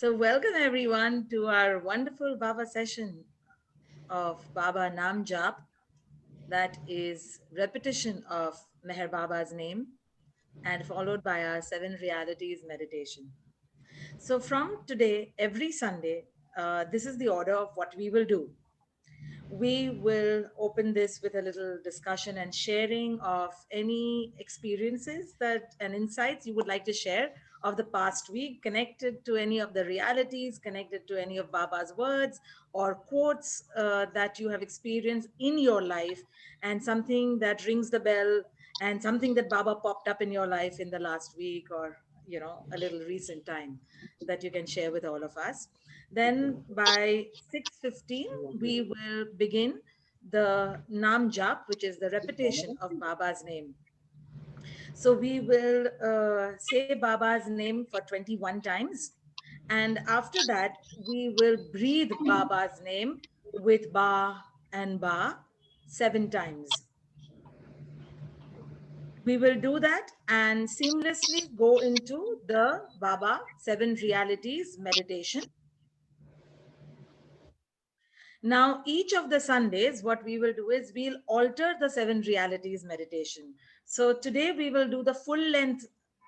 So, welcome everyone to our wonderful Baba session of Baba Nam Jap, that is repetition of Meher Baba's name and followed by our seven realities meditation. So, from today, every Sunday, this is the order of what we will do. We will open this with a little discussion and sharing of any experiences that and insights you would like to share of the past week, connected to any of the realities, connected to any of Baba's words or quotes that you have experienced in your life, and something that rings the bell, and something that Baba popped up in your life in the last week, or a little recent time, that you can share with all of us. Then by 6:15, we will begin the Nam Jap, which is the repetition of Baba's name. So we will say Baba's name for 21 times. And after that, we will breathe Baba's name with Ba and Ba 7 times. We will do that and seamlessly go into the Baba 7 realities meditation. Now, each of the Sundays, what we will do is we'll alter the 7 realities meditation. So today we will do the full length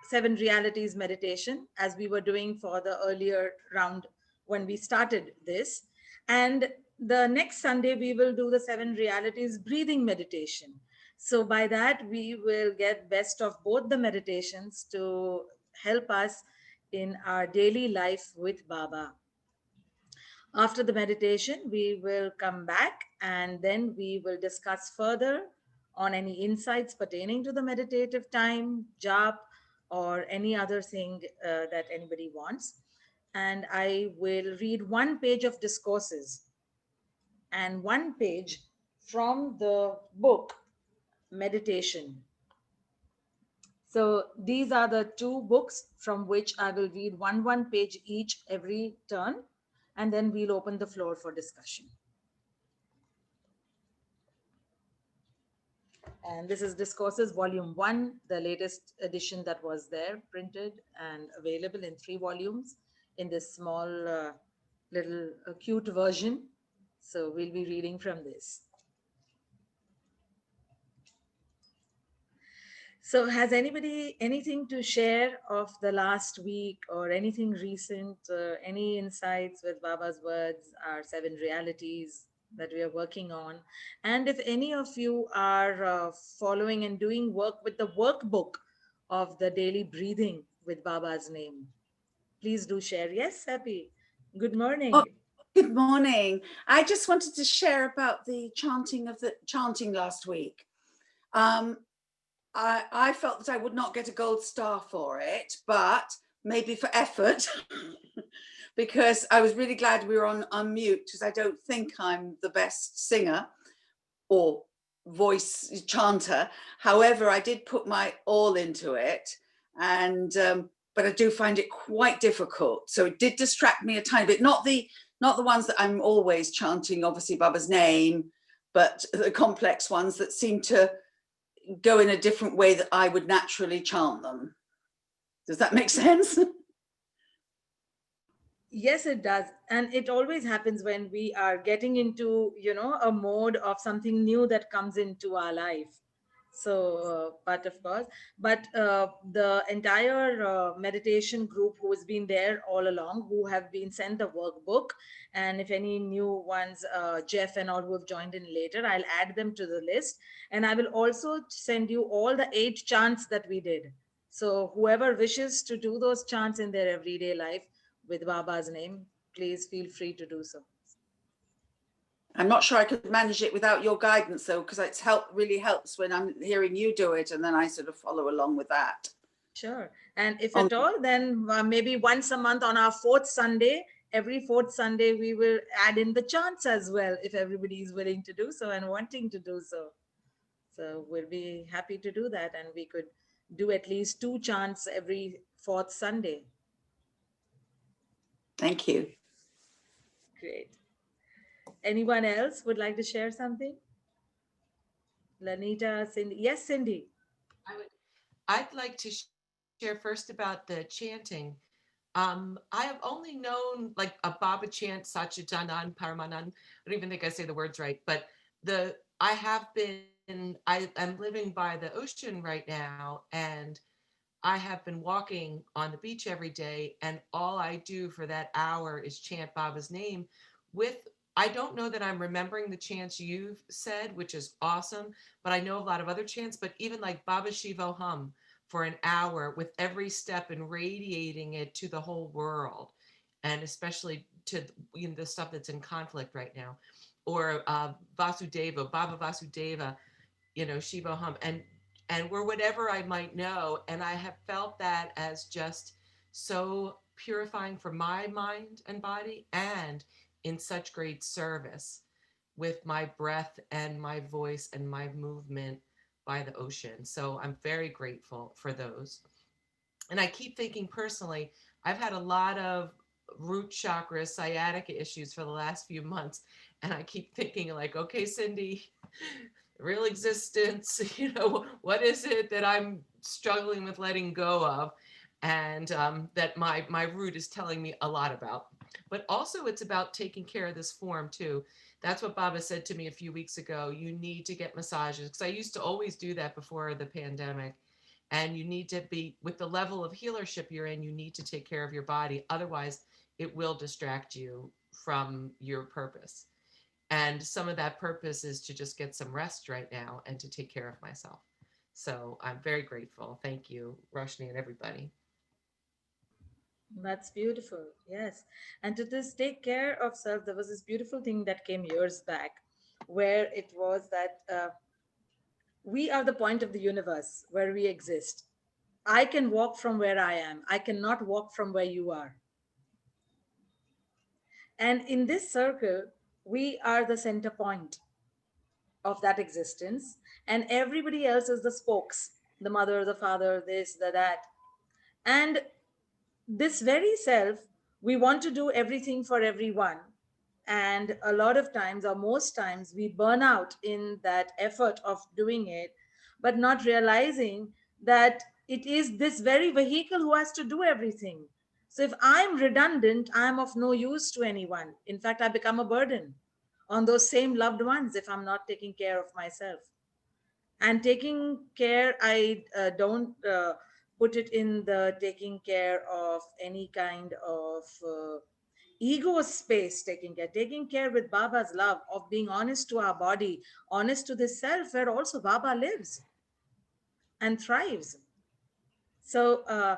7 realities meditation, as we were doing for the earlier round when we started this. And the next Sunday, we will do the 7 realities breathing meditation. So by that, we will get best of both the meditations to help us in our daily life with Baba. After the meditation, we will come back and then we will discuss further on any insights pertaining to the meditative time, jap, or any other thing that anybody wants. And I will read one page of discourses and one page from the book Meditation. So these are the two books from which I will read one page each every turn, and then we'll open the floor for discussion. And this is Discourses Volume 1, the latest edition that was there, printed and available in 3 volumes in this small little cute version. So we'll be reading from this. So has anybody anything to share of the last week or anything recent, any insights with Baba's words, our 7 realities that we are working on? And if any of you are following and doing work with the workbook of the daily breathing with Baba's name, please do share. Yes, Happy. Good Oh, morning. good morning. I just wanted to share about the chanting last week. I felt that I would not get a gold star for it, but maybe for effort, because I was really glad we were on mute, because I don't think I'm the best singer or voice chanter. However, I did put my all into it, and but I do find it quite difficult. So it did distract me a tiny bit. Not the ones that I'm always chanting, obviously Baba's name, but the complex ones that seem to go in a different way that I would naturally chant them. Does that make sense? Yes, it does. And it always happens when we are getting into, a mode of something new that comes into our life. So, but of course, but the entire meditation group who has been there all along, who have been sent the workbook, and if any new ones, Jeff and all who have joined in later, I'll add them to the list. And I will also send you all the 8 chants that we did. So whoever wishes to do those chants in their everyday life with Baba's name, please feel free to do so. I'm not sure I could manage it without your guidance, though, because it's really helps when I'm hearing you do it, and then I sort of follow along with that. Sure. And if at all, then maybe once a month on our fourth Sunday, every fourth Sunday, we will add in the chants as well, if everybody is willing to do so and wanting to do so. So we'll be happy to do that. And we could do at least 2 chants every fourth Sunday. Thank you. Great. Anyone else would like to share something? Lanita, Cindy. Yes, Cindy. I'd like to share first about the chanting. I have only known like a Baba chant, Sachidanand, Paramanand. I don't even think I say the words right, but I have I'm living by the ocean right now, and I have been walking on the beach every day, and all I do for that hour is chant Baba's name with. I don't know that I'm remembering the chants you've said, which is awesome, but I know a lot of other chants, but even like Baba Shivo Hum for an hour with every step and radiating it to the whole world, and especially to the stuff that's in conflict right now, or Vasudeva, Baba Vasudeva, Shiva Hum, and or whatever I might know. And I have felt that as just so purifying for my mind and body, and in such great service with my breath and my voice and my movement by the ocean. So I'm very grateful for those. And I keep thinking personally, I've had a lot of root chakra sciatica issues for the last few months. And I keep thinking, like, okay, Cindy, real existence, what is it that I'm struggling with letting go of? And that my root is telling me a lot about. But also, it's about taking care of this form too. That's what Baba said to me a few weeks ago. You need to get massages, because I used to always do that before the pandemic. And you need to be, with the level of healership you're in, you need to take care of your body. Otherwise, it will distract you from your purpose. And some of that purpose is to just get some rest right now and to take care of myself. So I'm very grateful. Thank you, Roshni, and everybody. That's beautiful. Yes. And to this take care of self, there was this beautiful thing that came years back where it was that we are the point of the universe where we exist. I can walk from where I am. I cannot walk from where you are. And in this circle, we are the center point of that existence. And everybody else is the spokes, the mother, the father, this, the that. And this very self, we want to do everything for everyone. And a lot of times, or most times, we burn out in that effort of doing it, but not realizing that it is this very vehicle who has to do everything. So if I'm redundant, I'm of no use to anyone. In fact, I become a burden on those same loved ones if I'm not taking care of myself. And taking care, I don't put it in the taking care of any kind of ego space. Taking care with Baba's love of being honest to our body, honest to the self where also Baba lives and thrives. So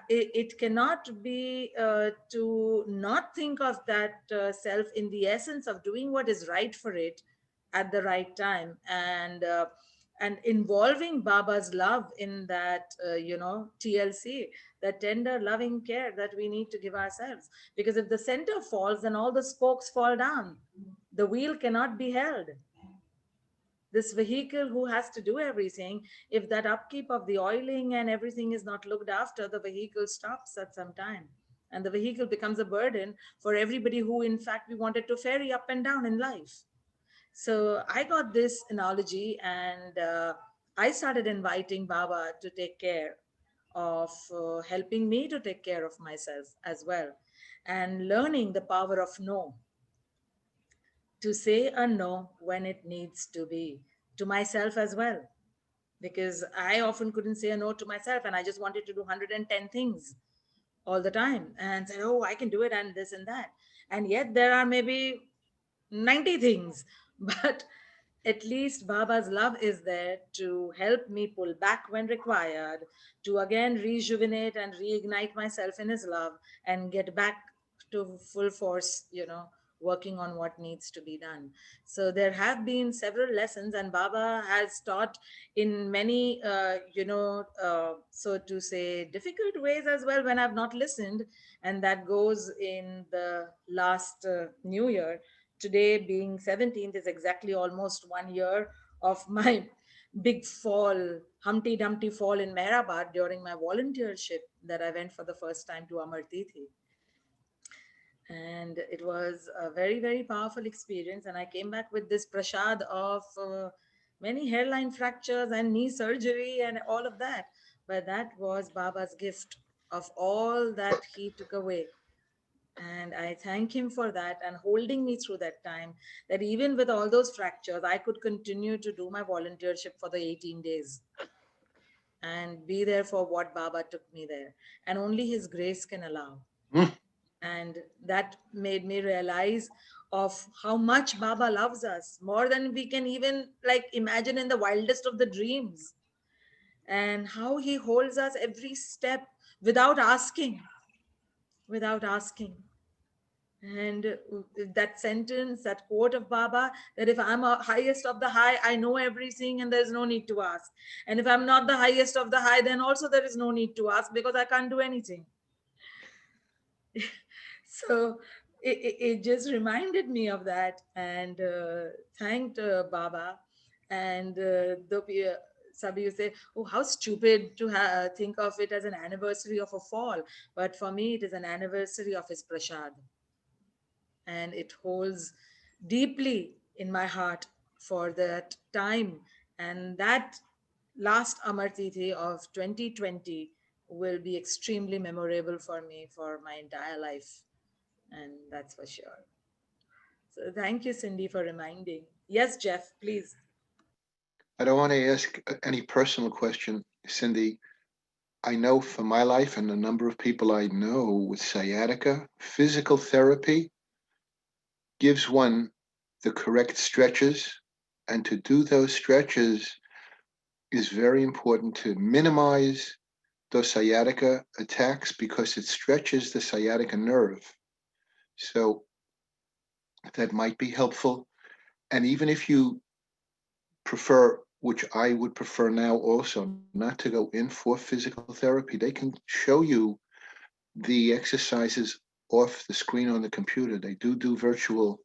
it cannot be to not think of that self in the essence of doing what is right for it at the right time, and involving Baba's love in that TLC, that tender loving care that we need to give ourselves. Because if the center falls, then all the spokes fall down. The wheel cannot be held. This vehicle who has to do everything, if that upkeep of the oiling and everything is not looked after, the vehicle stops at some time, and the vehicle becomes a burden for everybody who in fact we wanted to ferry up and down in life. So I got this analogy, and I started inviting Baba to take care of helping me to take care of myself as well, and learning the power of no, to say a no when it needs to be, to myself as well, because I often couldn't say a no to myself, and I just wanted to do 110 things all the time and say, oh, I can do it, and this and that. And yet there are maybe 90 things, but at least Baba's love is there to help me pull back when required, to again rejuvenate and reignite myself in his love and get back to full force, working on what needs to be done. So there have been several lessons, and Baba has taught in many, so to say, difficult ways as well when I've not listened. And that goes in the last New Year. Today being 17th is exactly almost 1 year of my big fall, Humpty Dumpty fall in Mehrabad during my volunteership that I went for the first time to Amar Tithi. And it was a very, very powerful experience. And I came back with this prashad of many hairline fractures and knee surgery and all of that. But that was Baba's gift. of all that he took away. And I thank him for that and holding me through that time, that even with all those fractures, I could continue to do my volunteership for the 18 days and be there for what Baba took me there. And only his grace can allow. Mm. And that made me realize of how much Baba loves us, more than we can even like imagine in the wildest of the dreams, and how he holds us every step without asking, without asking. And that sentence, that quote of Baba, that if I'm a highest of the high, I know everything and there's no need to ask. And if I'm not the highest of the high, then also there is no need to ask because I can't do anything. So it just reminded me of that, and thanked Baba. And some you say, oh, how stupid to think of it as an anniversary of a fall. But for me, it is an anniversary of his prasad. And it holds deeply in my heart for that time. And that last Amar Tithi of 2020 will be extremely memorable for me for my entire life. And that's for sure. So thank you, Cindy, for reminding. Yes, Jeff, please. I don't want to ask any personal question, Cindy. I know for my life and a number of people I know with sciatica, physical therapy gives one the correct stretches. And to do those stretches is very important to minimize those sciatica attacks because it stretches the sciatica nerve. So that might be helpful. And even if you prefer, which I would prefer now also, not to go in for physical therapy, they can show you the exercises off the screen on the computer. They do virtual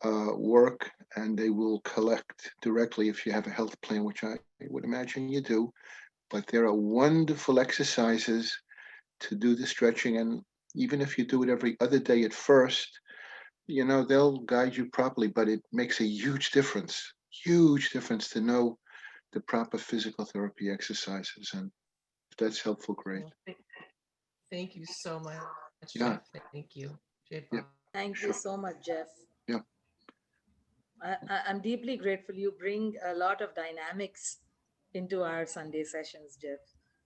work, and they will collect directly if you have a health plan, which I would imagine you do. But there are wonderful exercises to do the stretching. And even if you do it every other day at first, they'll guide you properly, but it makes a huge difference to know the proper physical therapy exercises. And if that's helpful, great. Well, thank you so much, Jeff. Yeah, Thank you, Jay Bob. yeah, Thank you sure. so much, Jeff. Yeah, I'm deeply grateful. You bring a lot of dynamics into our Sunday sessions, Jeff,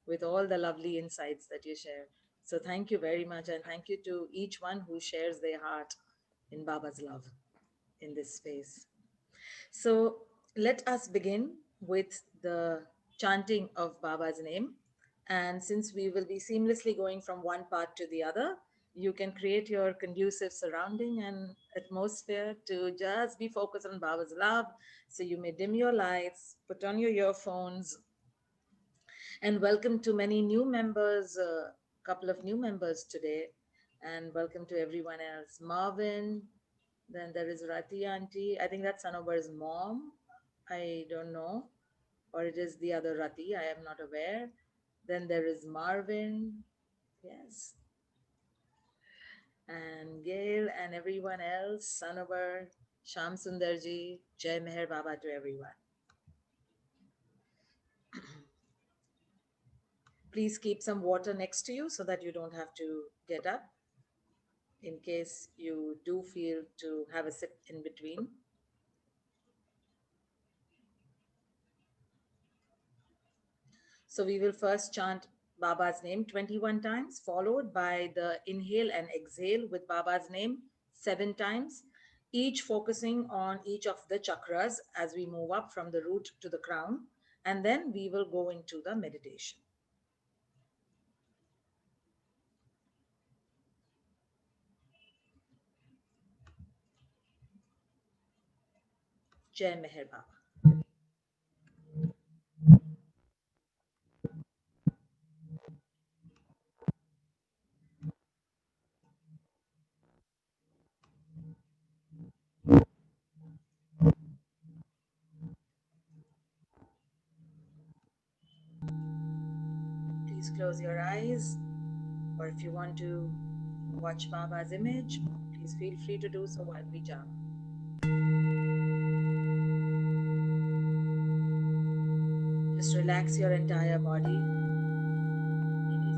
with all the lovely insights that you share. So thank you very much. And thank you to each one who shares their heart in Baba's love in this space. So let us begin with the chanting of Baba's name. And since we will be seamlessly going from one part to the other, you can create your conducive surrounding and atmosphere to just be focused on Baba's love. So you may dim your lights, put on your earphones, and welcome to many new members, a couple of new members today. And welcome to everyone else. Marvin, then there is Rati Auntie. I think that's Sanobar's mom. I don't know. Or it is the other Rati. I am not aware. Then there is Marvin. Yes. And Gail and everyone else. Sanobar, Sham Sundarji. Jai Meher Baba to everyone. Please keep some water next to you so that you don't have to get up in case you do feel to have a sip in between. So we will first chant Baba's name 21 times, followed by the inhale and exhale with Baba's name 7 times, each focusing on each of the chakras as we move up from the root to the crown. And then we will go into the meditation. Jai Meher Baba. Please close your eyes, or if you want to watch Baba's image, please feel free to do so while we chant. Just relax your entire body. Any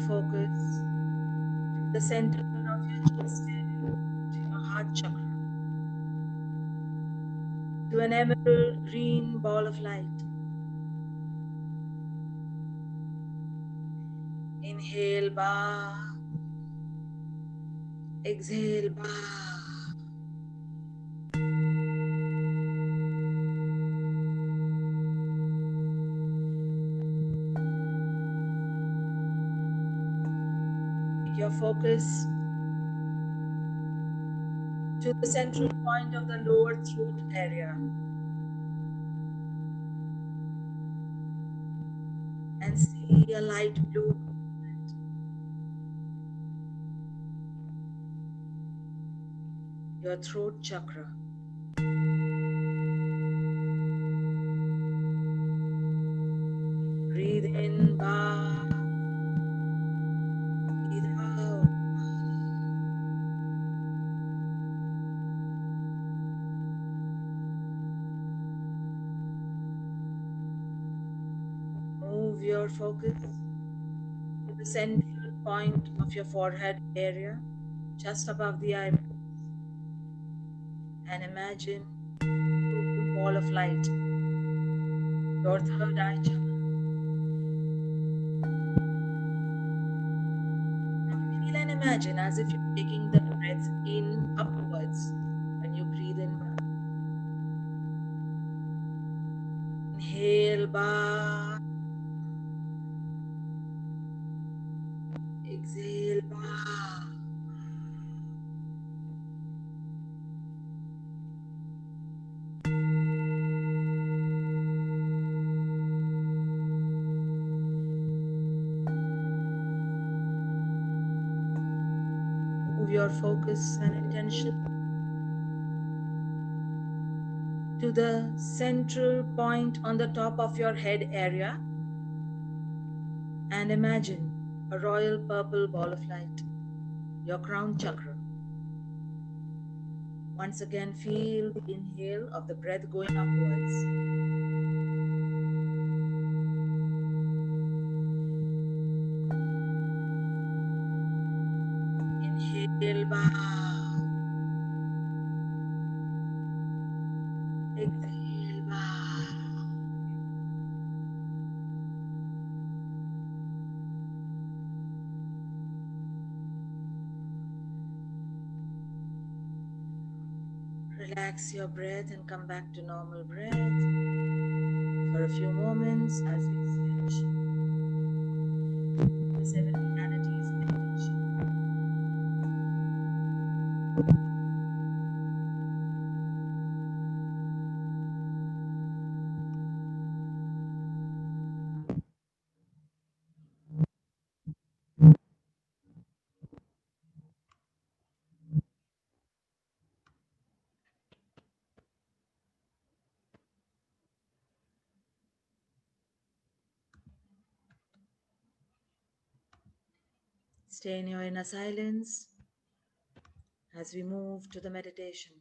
focus to the center of your chest area, to your heart chakra, to an emerald green ball of light. Inhale, ba. Exhale, ba. Take your focus to the central point of the lower throat area and see a light blue. Your throat chakra. Breathe in, ba. Breathe out. Move your focus to the central point of your forehead area, just above the eyebrows, and imagine a ball of light, your third eye chakra. And feel and imagine as if you're taking the breath in upwards when you breathe in. Inhale, ba. Exhale, ba. Move your focus and intention to the central point on the top of your head area and imagine a royal purple ball of light, your crown chakra. Once again, feel the inhale of the breath going upwards. Inhale, bow. Exhale, bow. Relax your breath and come back to normal breath for a few moments as we switch the seven realities meditation. Stay in your inner silence as we move to the meditation.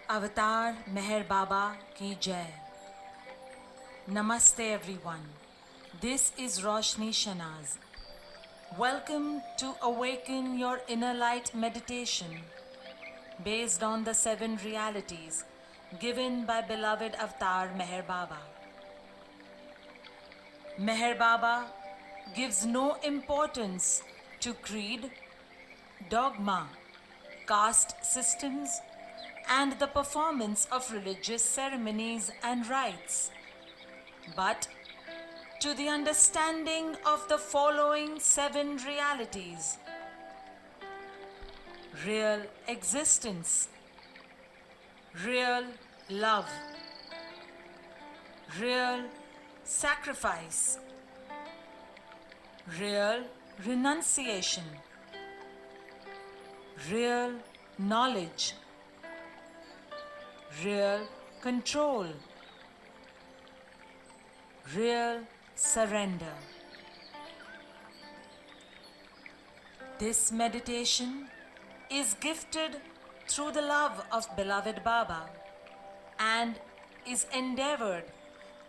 Avatar Meher Baba Ki Jai. Namaste everyone. This is Roshni Shanaz. Welcome to Awaken Your Inner Light meditation based on the seven realities given by beloved Avatar Meher Baba. Meher Baba gives no importance to creed, dogma, caste systems, and the performance of religious ceremonies and rites, but to the understanding of the following seven realities: real existence, real love, real sacrifice, real renunciation, real knowledge, real control, real surrender. This meditation is gifted through the love of beloved Baba and is endeavored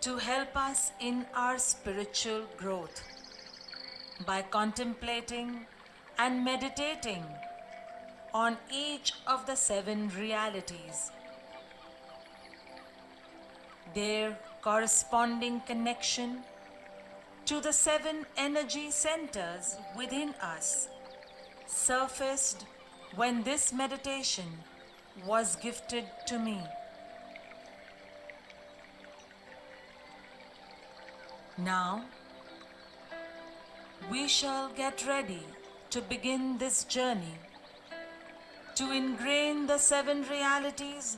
to help us in our spiritual growth by contemplating and meditating on each of the 7 realities, their corresponding connection to the 7 energy centers within us surfaced when this meditation was gifted to me. Now, we shall get ready to begin this journey to ingrain the 7 realities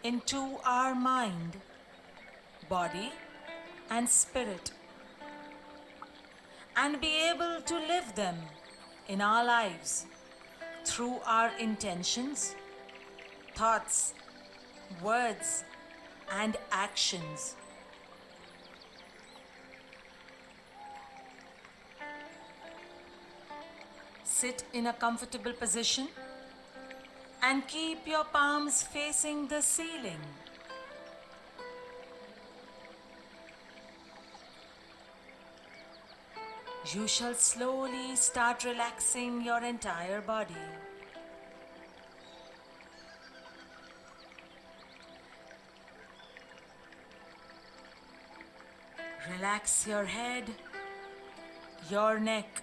into our mind, body, and spirit, and be able to live them in our lives through our intentions, thoughts, words, and actions. Sit in a comfortable position and keep your palms facing the ceiling. You shall slowly start relaxing your entire body. Relax your head, your neck,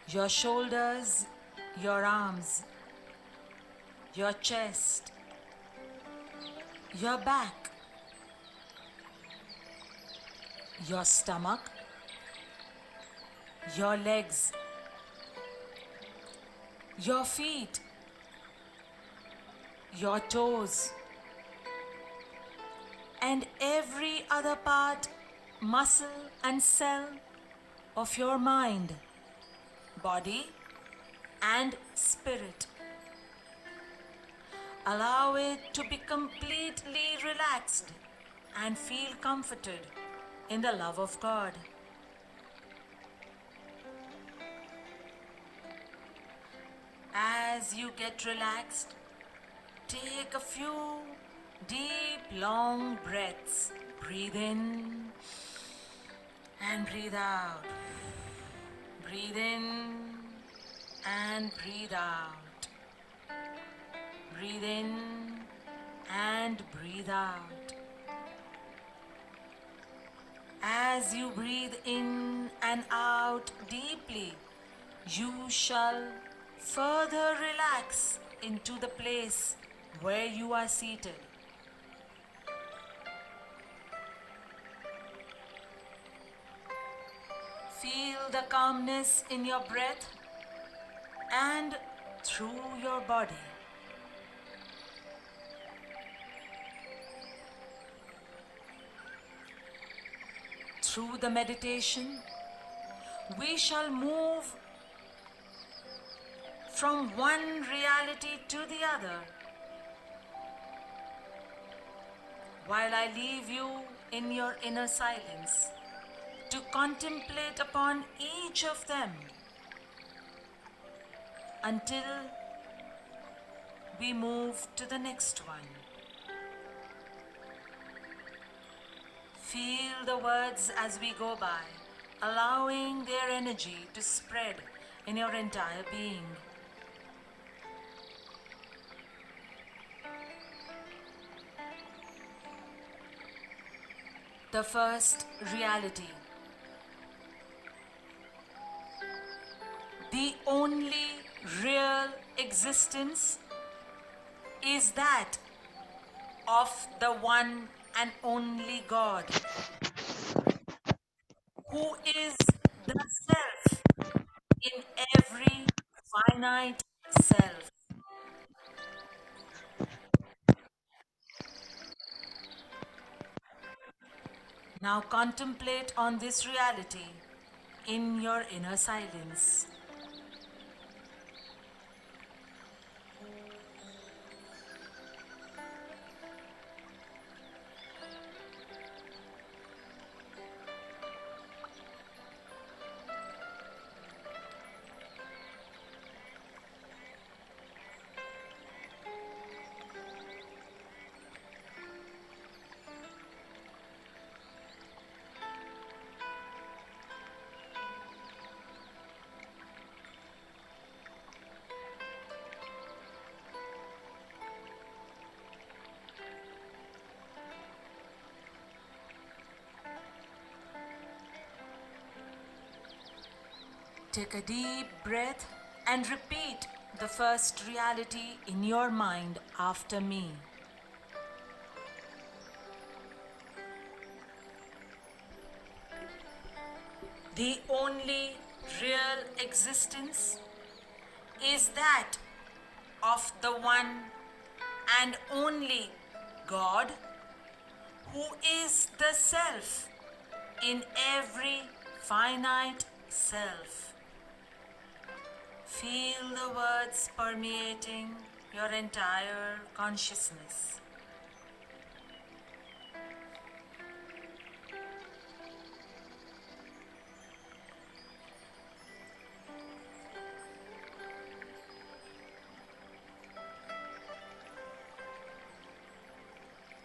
your shoulders, your arms, your chest, your back, your stomach, your legs, your feet, your toes, and every other part, muscle, and cell of your mind, body, and spirit. Allow it to be completely relaxed and feel comforted in the love of God. As you get relaxed, take a few deep, long breaths. Breathe in and breathe out. Breathe in and breathe out. Breathe in and breathe out. As you breathe in and out deeply, you shall further relax into the place where you are seated. Feel the calmness in your breath and through your body. Through the meditation, we shall move from one reality to the other, while I leave you in your inner silence to contemplate upon each of them until we move to the next one. Feel the words as we go by, allowing their energy to spread in your entire being. The first reality. The only real existence is that of the one and only God, who is the self in every finite self. Now contemplate on this reality in your inner silence. Take a deep breath and repeat the first reality in your mind after me. The only real existence is that of the one and only God, who is the self in every finite self. Feel the words permeating your entire consciousness.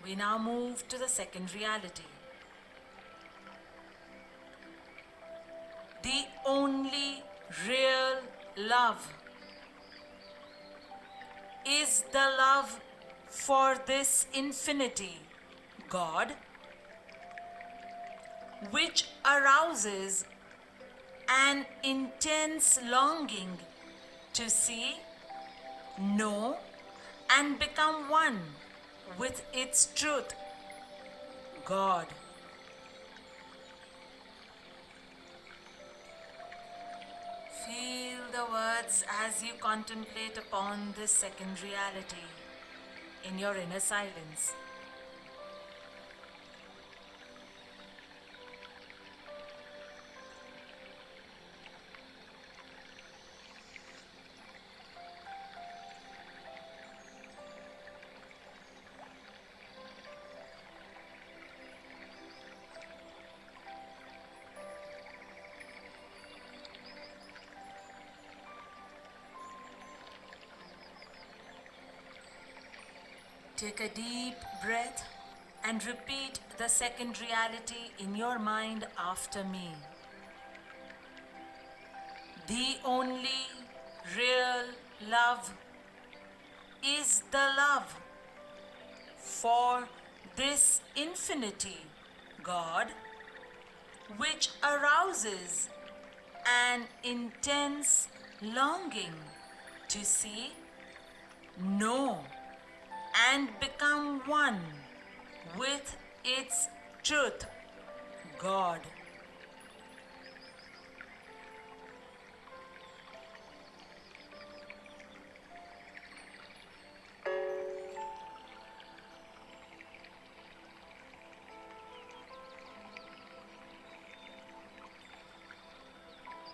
We now move to the second reality. The only real love is the love for this infinity, God, which arouses an intense longing to see, know, and become one with its truth, God. Feel the words as you contemplate upon this second reality in your inner silence. Take a deep breath and repeat the second reality in your mind after me. The only real love is the love for this infinity, God, which arouses an intense longing to see, know, and become one with its truth, God.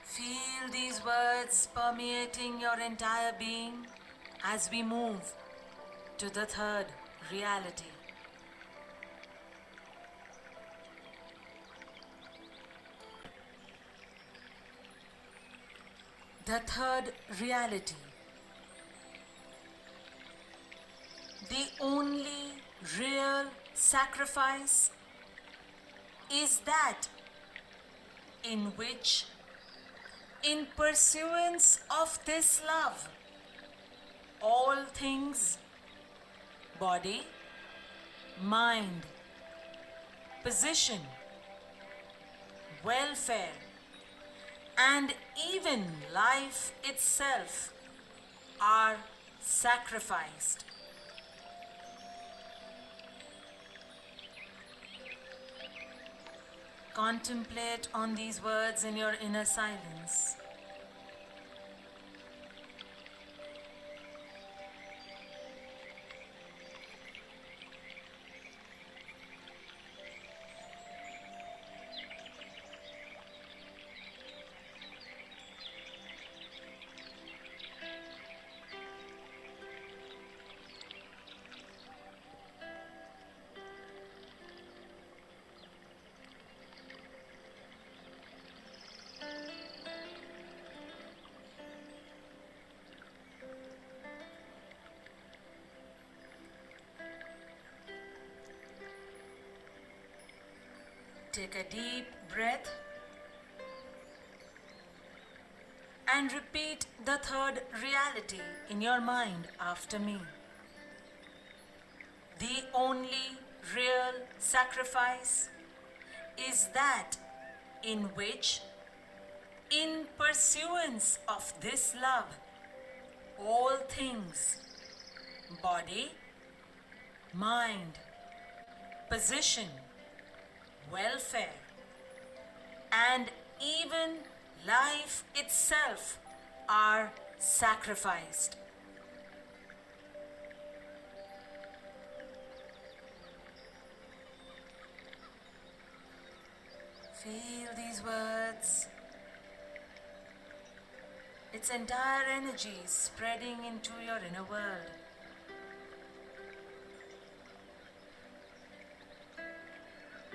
Feel these words permeating your entire being as we move to the third reality. The third reality. The only real sacrifice is that in which, in pursuance of this love, all things, body, mind, position, welfare, and even life itself are sacrificed. Contemplate on these words in your inner silence. Take a deep breath and repeat the third reality in your mind after me. The only real sacrifice is that in which, in pursuance of this love, all things, body, mind, position, welfare, and even life itself are sacrificed. Feel these words, its entire energy spreading into your inner world.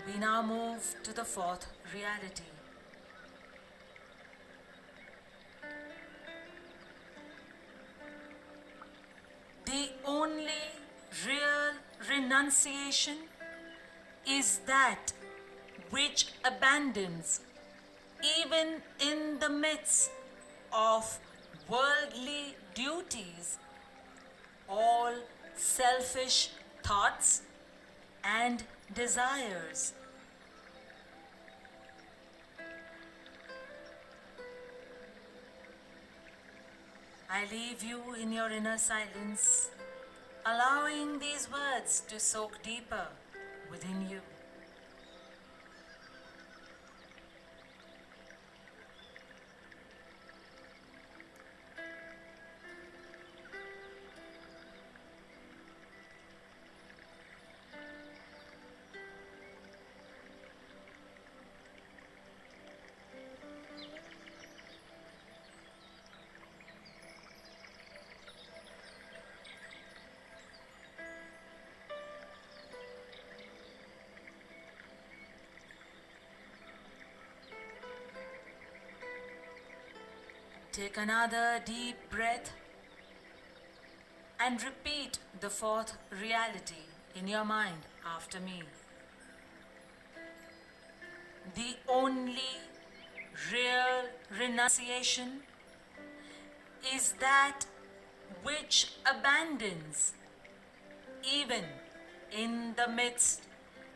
We now move to the fourth reality. The only real renunciation is that which abandons, even in the midst of worldly duties, all selfish thoughts and desires. I leave you in your inner silence, allowing these words to soak deeper within you. Take another deep breath and repeat the fourth reality in your mind after me. The only real renunciation is that which abandons, even in the midst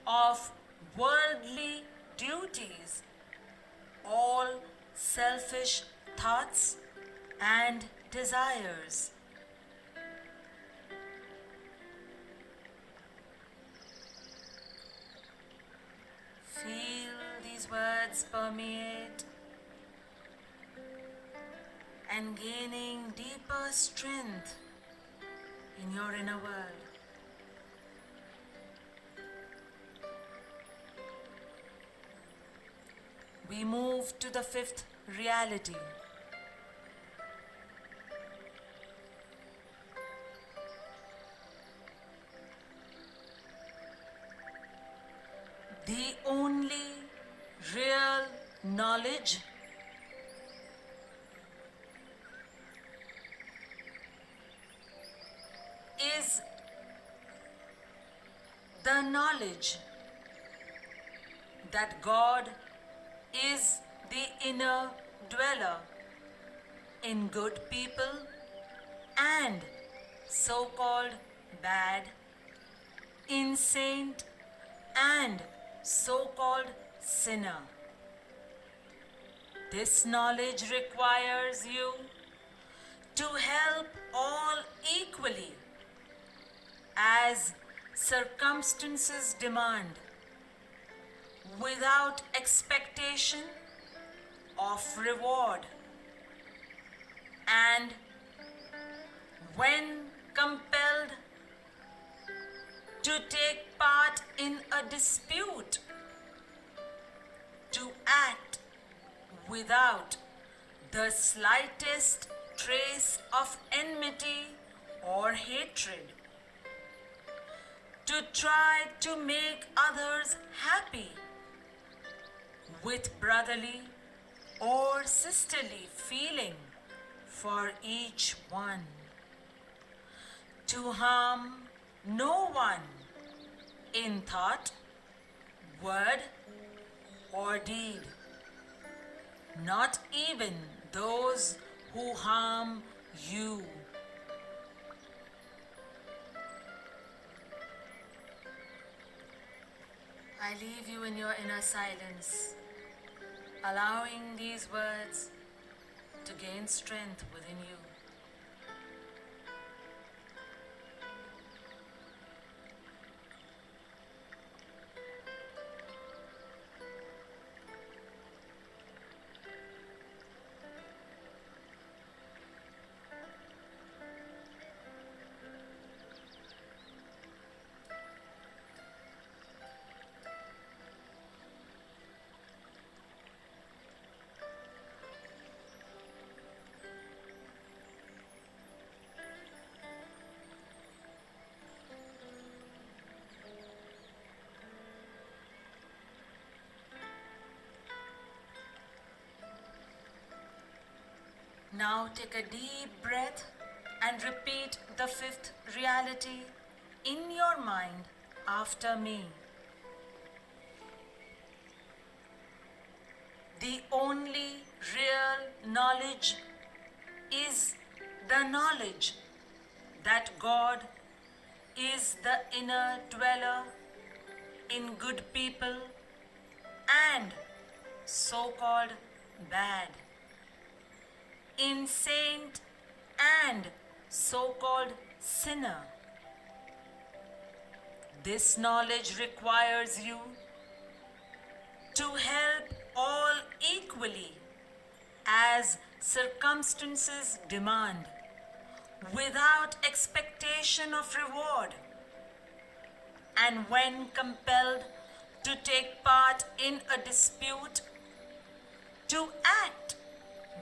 of worldly duties, all selfish thoughts and desires. Feel these words permeate and gaining deeper strength in your inner world. We move to the fifth reality. The only real knowledge is the knowledge that God is the inner dweller in good people and so-called bad, in saint and so-called sinner. This knowledge requires you to help all equally as circumstances demand, without expectation of reward, and when compelled to take part in a dispute, to act without the slightest trace of enmity or hatred, to try to make others happy with brotherly or sisterly feeling for each one, to harm no one in thought, word, or deed, not even those who harm you. I leave you in your inner silence, allowing these words to gain strength within you. Now take a deep breath and repeat the fifth reality in your mind after me. The only real knowledge is the knowledge that God is the inner dweller in good people and so-called bad, in saint and so-called sinner. This knowledge requires you to help all equally as circumstances demand, without expectation of reward, and when compelled to take part in a dispute, to act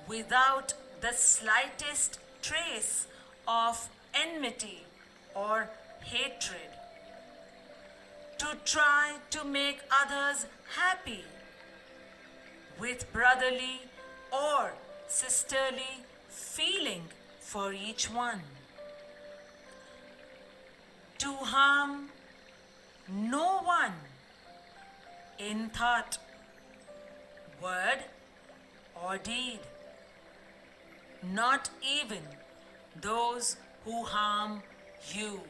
without the slightest trace of enmity or hatred, to try to make others happy with brotherly or sisterly feeling for each one, to harm no one in thought, word, or deed, not even those who harm you.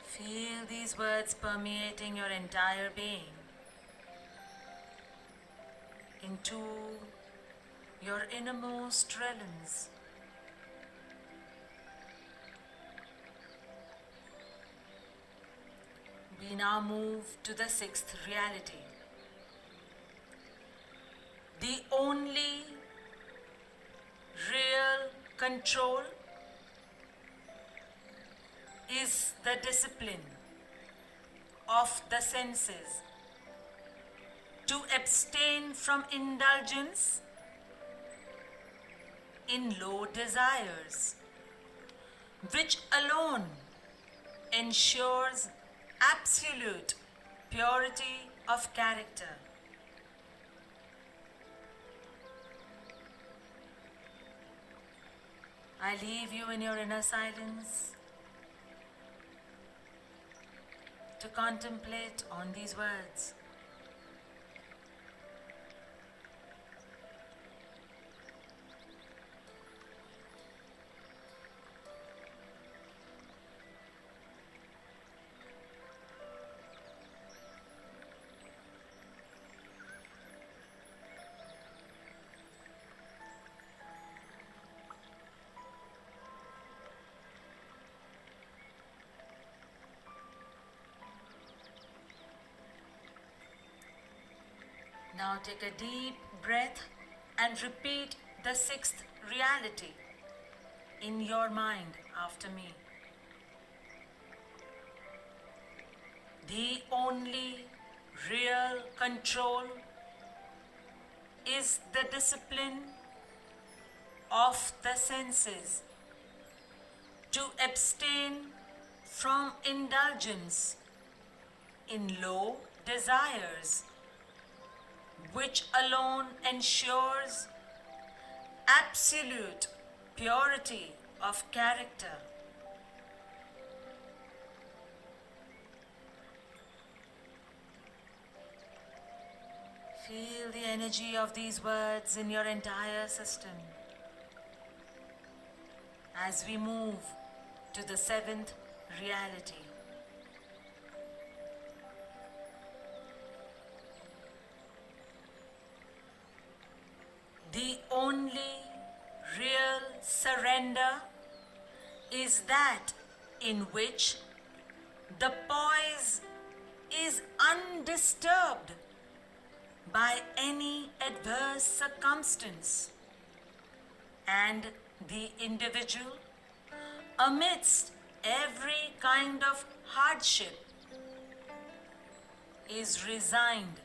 Feel these words permeating your entire being, into your innermost realms. We now move to the sixth reality. The only real control is the discipline of the senses to abstain from indulgence in low desires, which alone ensures absolute purity of character. I leave you in your inner silence to contemplate on these words. Now take a deep breath and repeat the sixth reality in your mind after me. The only real control is the discipline of the senses to abstain from indulgence in low desires, which alone ensures absolute purity of character. Feel the energy of these words in your entire system as we move to the seventh reality. The only real surrender is that in which the poise is undisturbed by any adverse circumstance, and the individual, amidst every kind of hardship, is resigned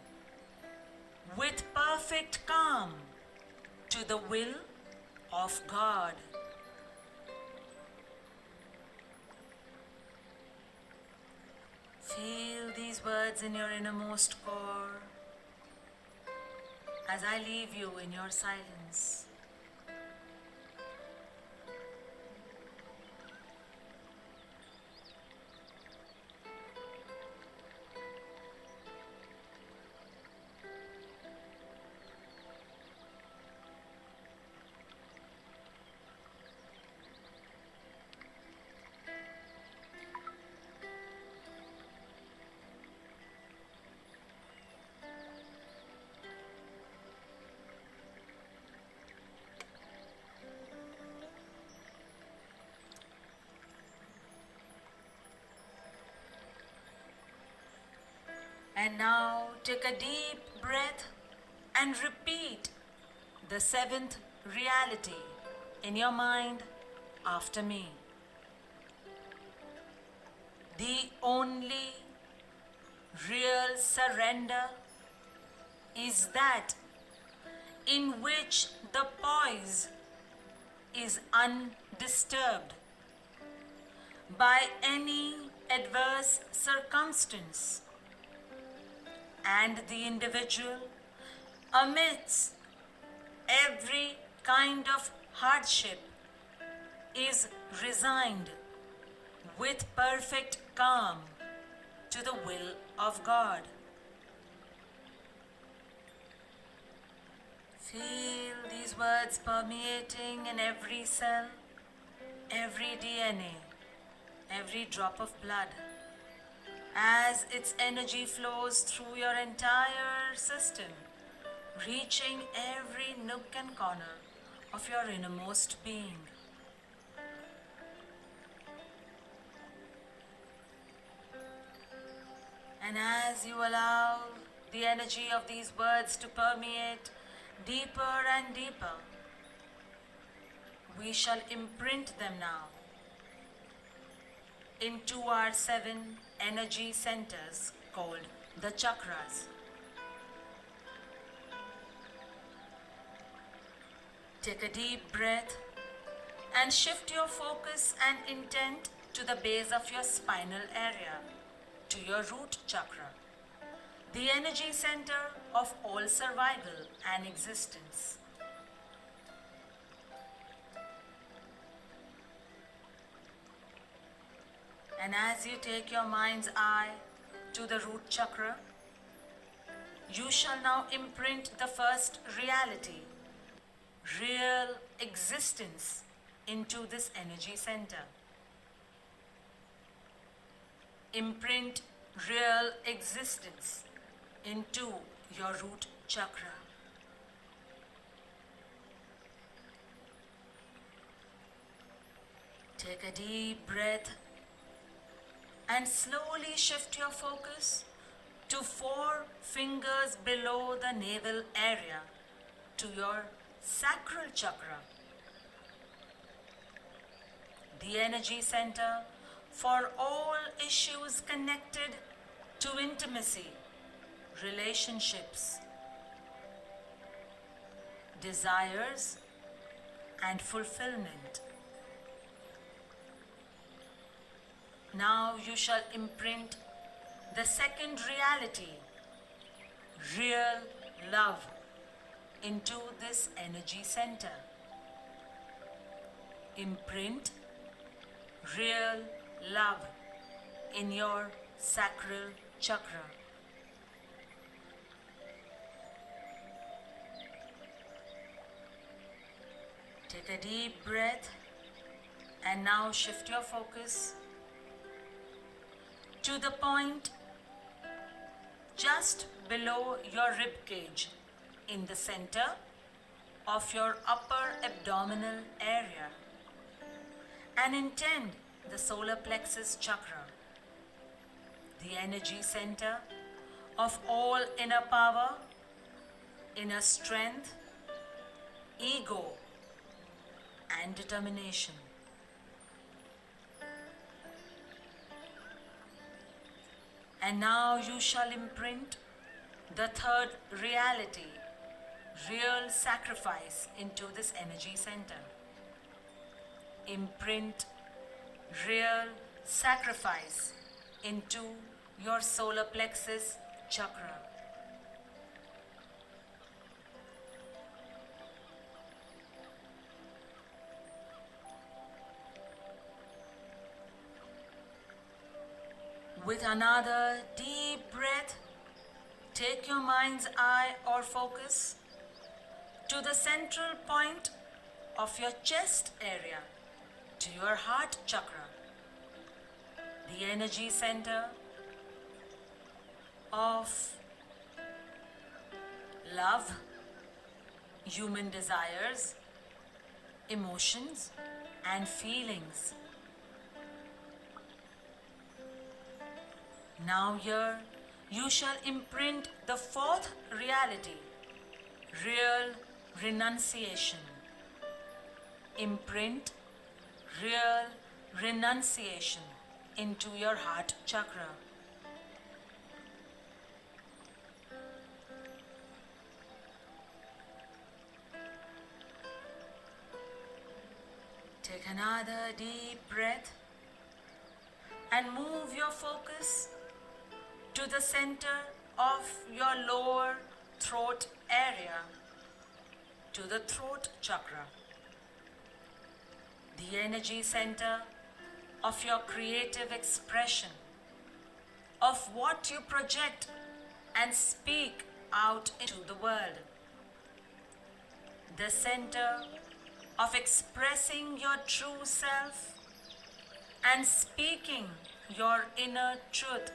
with perfect calm to the will of God. Feel these words in your innermost core as I leave you in your silence. And now take a deep breath and repeat the seventh reality in your mind after me. The only real surrender is that in which the poise is undisturbed by any adverse circumstance, and the individual, amidst every kind of hardship, is resigned with perfect calm to the will of God. Feel these words permeating in every cell, every DNA, every drop of blood, as its energy flows through your entire system, reaching every nook and corner of your innermost being. And as you allow the energy of these words to permeate deeper and deeper, we shall imprint them now into our 7 energy centers called the chakras. Take a deep breath and shift your focus and intent to the base of your spinal area, to your root chakra, the energy center of all survival and existence. And as you take your mind's eye to the root chakra, you shall now imprint the first reality, real existence, into this energy center. Imprint real existence into your root chakra. Take a deep breath and slowly shift your focus to 4 fingers below the navel area, to your sacral chakra, the energy center for all issues connected to intimacy, relationships, desires, and fulfillment. Now you shall imprint the second reality, real love, into this energy center. Imprint real love in your sacral chakra. Take a deep breath and now shift your focus to the point just below your rib cage in the center of your upper abdominal area, and intend the solar plexus chakra, the energy center of all inner power, inner strength, ego, and determination. And now you shall imprint the third reality, real sacrifice, into this energy center. Imprint real sacrifice into your solar plexus chakra. With another deep breath, take your mind's eye or focus to the central point of your chest area, to your heart chakra, the energy center of love, human desires, emotions, and feelings. Now here you shall imprint the fourth reality, real renunciation. Imprint real renunciation into your heart chakra. Take another deep breath and move your focus to the center of your lower throat area, to the throat chakra, the energy center of your creative expression, of what you project and speak out into the world, the center of expressing your true self and speaking your inner truth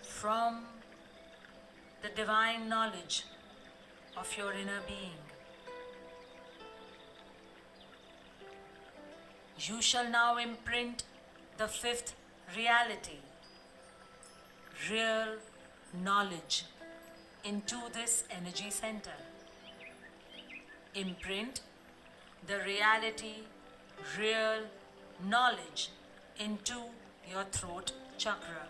from the divine knowledge of your inner being. You shall now imprint the fifth reality, real knowledge, into this energy center. Imprint the reality, real knowledge, into your throat chakra.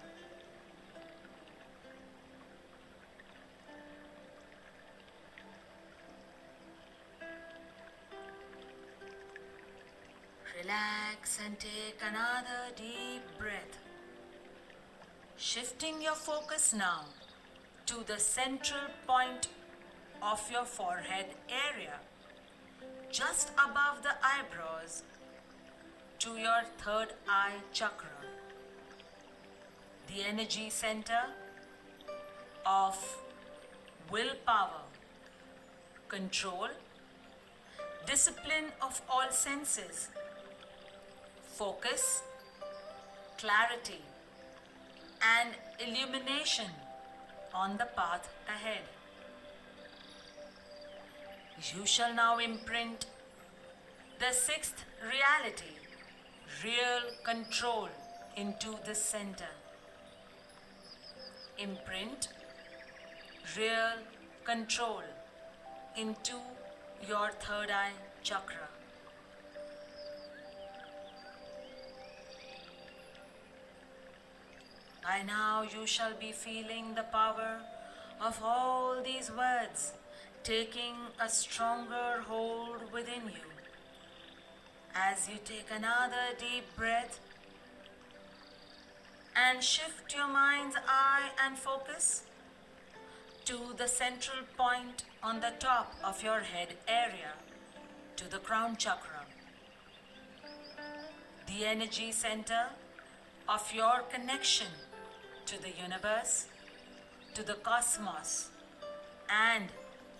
Relax and take another deep breath. Shifting your focus now to the central point of your forehead area, just above the eyebrows, to your third eye chakra, the energy center of willpower, control, discipline of all senses, focus, clarity, and illumination on the path ahead. You shall now imprint the sixth reality, real control, into this center. Imprint real control into your third eye chakra. By now you shall be feeling the power of all these words taking a stronger hold within you. As you take another deep breath and shift your mind's eye and focus to the central point on the top of your head area, to the crown chakra, the energy center of your connection to the universe, to the cosmos, and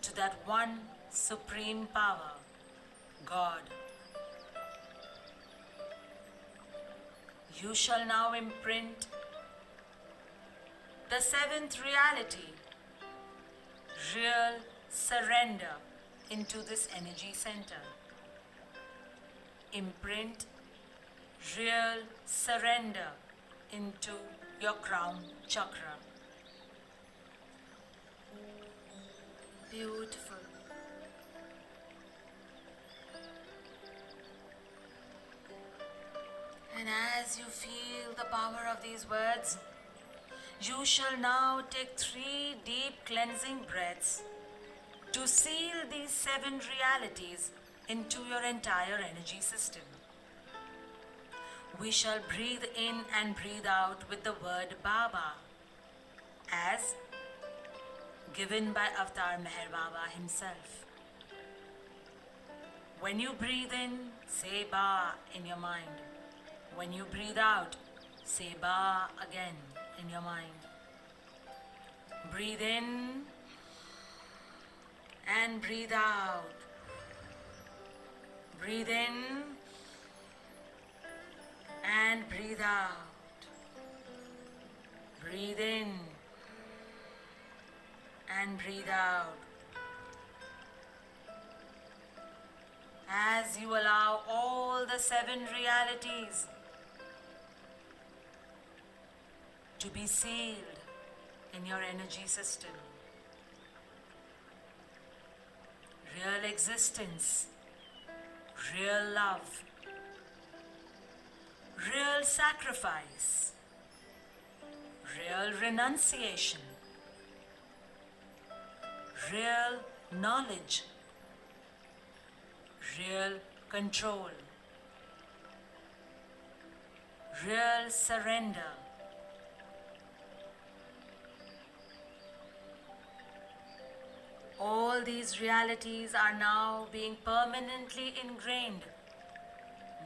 to that one Supreme Power, God. You shall now imprint the seventh reality, real surrender, into this energy center. Imprint real surrender into your crown chakra. Beautiful. And as you feel the power of these words, you shall now take 3 deep cleansing breaths to seal these 7 realities into your entire energy system. We shall breathe in and breathe out with the word Baba, as given by Avatar Meher Baba himself. When you breathe in, say Ba in your mind. When you breathe out, say Ba again in your mind. Breathe in and breathe out. Breathe in and breathe out. Breathe in and breathe out. As you allow all the 7 realities to be sealed in your energy system. Real existence, real love, real sacrifice, real renunciation, real knowledge, real control, real surrender. All these realities are now being permanently ingrained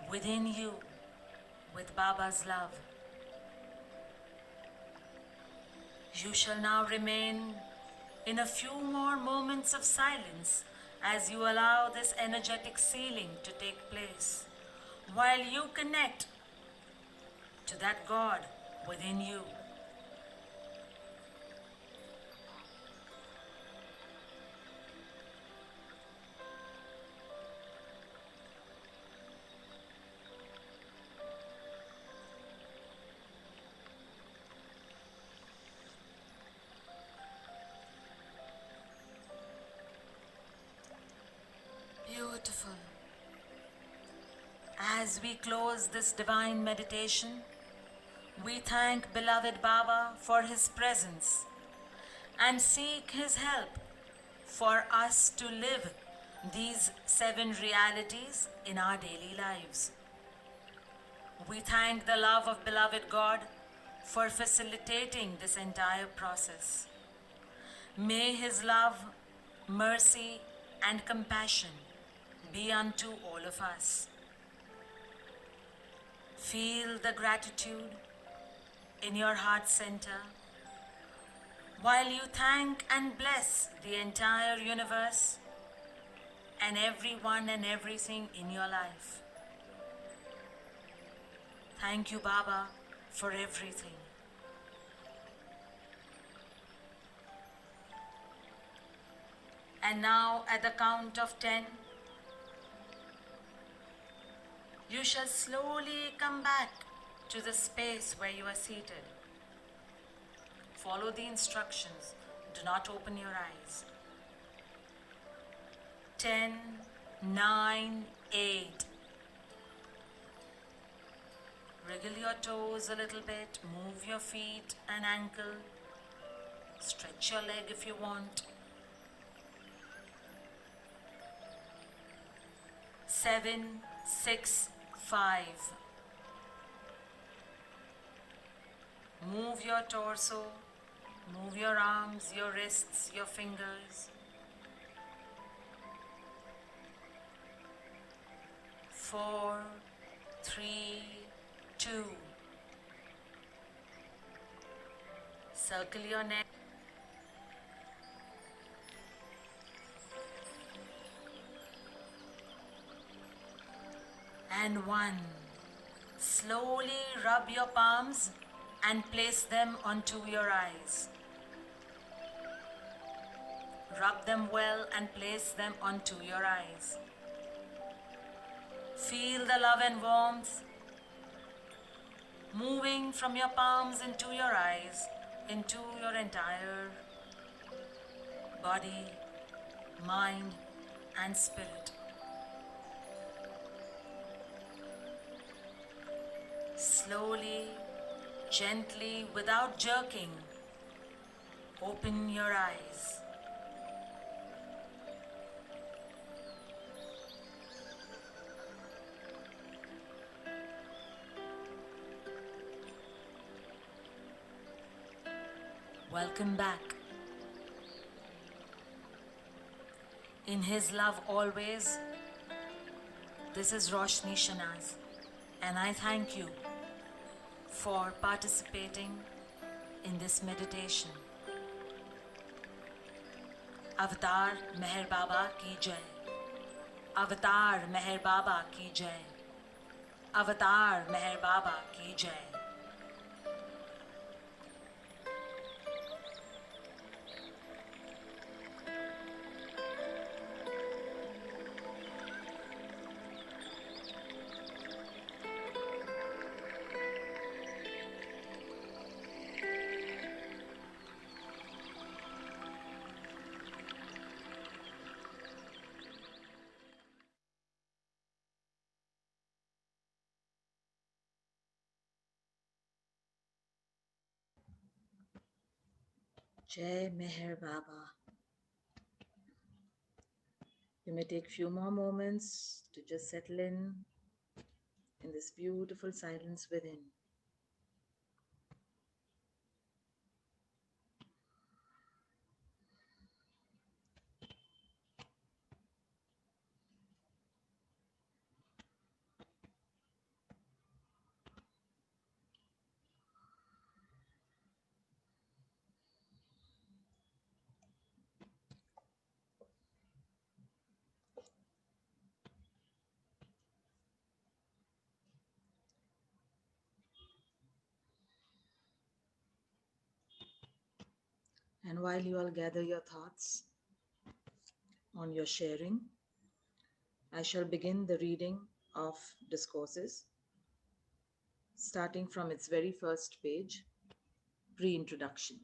within you with Baba's love. You shall now remain in a few more moments of silence as you allow this energetic sealing to take place, while you connect to that God within you. Beautiful. As we close this divine meditation, we thank beloved Baba for his presence and seek his help for us to live these 7 realities in our daily lives. We thank the love of beloved God for facilitating this entire process. May his love, mercy, and compassion be unto all of us. Feel the gratitude in your heart center while you thank and bless the entire universe and everyone and everything in your life. Thank you, Baba, for everything. And now, at the count of 10, you shall slowly come back to the space where you are seated. Follow the instructions. Do not open your eyes. 10, 9, 8. Wriggle your toes a little bit. Move your feet and ankle. Stretch your leg if you want. 7, 6, 5. Move your torso, move your arms, your wrists, your fingers. 4, 3, 2. Circle your neck. and 1. Slowly rub your palms and place them onto your eyes. Rub them well and place them onto your eyes. Feel the love and warmth moving from your palms into your eyes, into your entire body, mind, and spirit. Slowly, gently, without jerking, open your eyes. Welcome back. In His love always, this is Roshni Shanaz, and I thank you for participating in this meditation. Avatar Meher Baba ki jai. Avatar Meher Baba ki jai. Avatar Meher Baba ki jai. Jai Meher Baba. You may take few more moments to just settle in this beautiful silence within. And while you all gather your thoughts on your sharing, I shall begin the reading of Discourses, starting from its very first page, pre-introduction.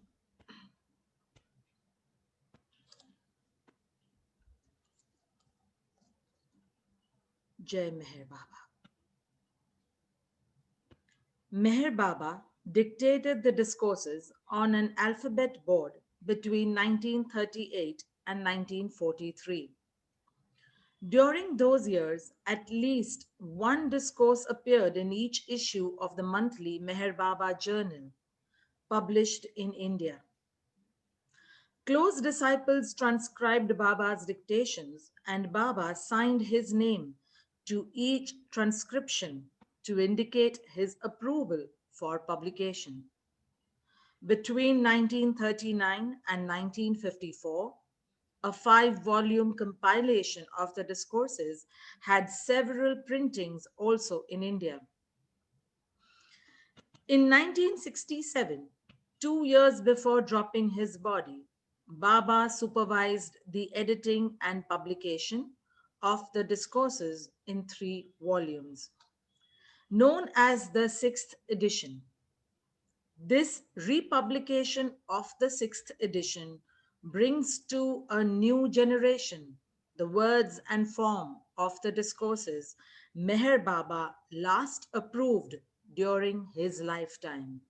Jai Meher Baba. Meher Baba dictated the discourses on an alphabet board between 1938 and 1943. During those years, at least one discourse appeared in each issue of the monthly Meher Baba Journal, published in India. Close disciples transcribed Baba's dictations, and Baba signed his name to each transcription to indicate his approval for publication. Between 1939 and 1954, a 5-volume compilation of the discourses had several printings also in India. In 1967, 2 years before dropping his body, Baba supervised the editing and publication of the discourses in 3 volumes, known as the 6th edition. This republication of the 6th edition brings to a new generation the words and form of the discourses Meher Baba last approved during his lifetime.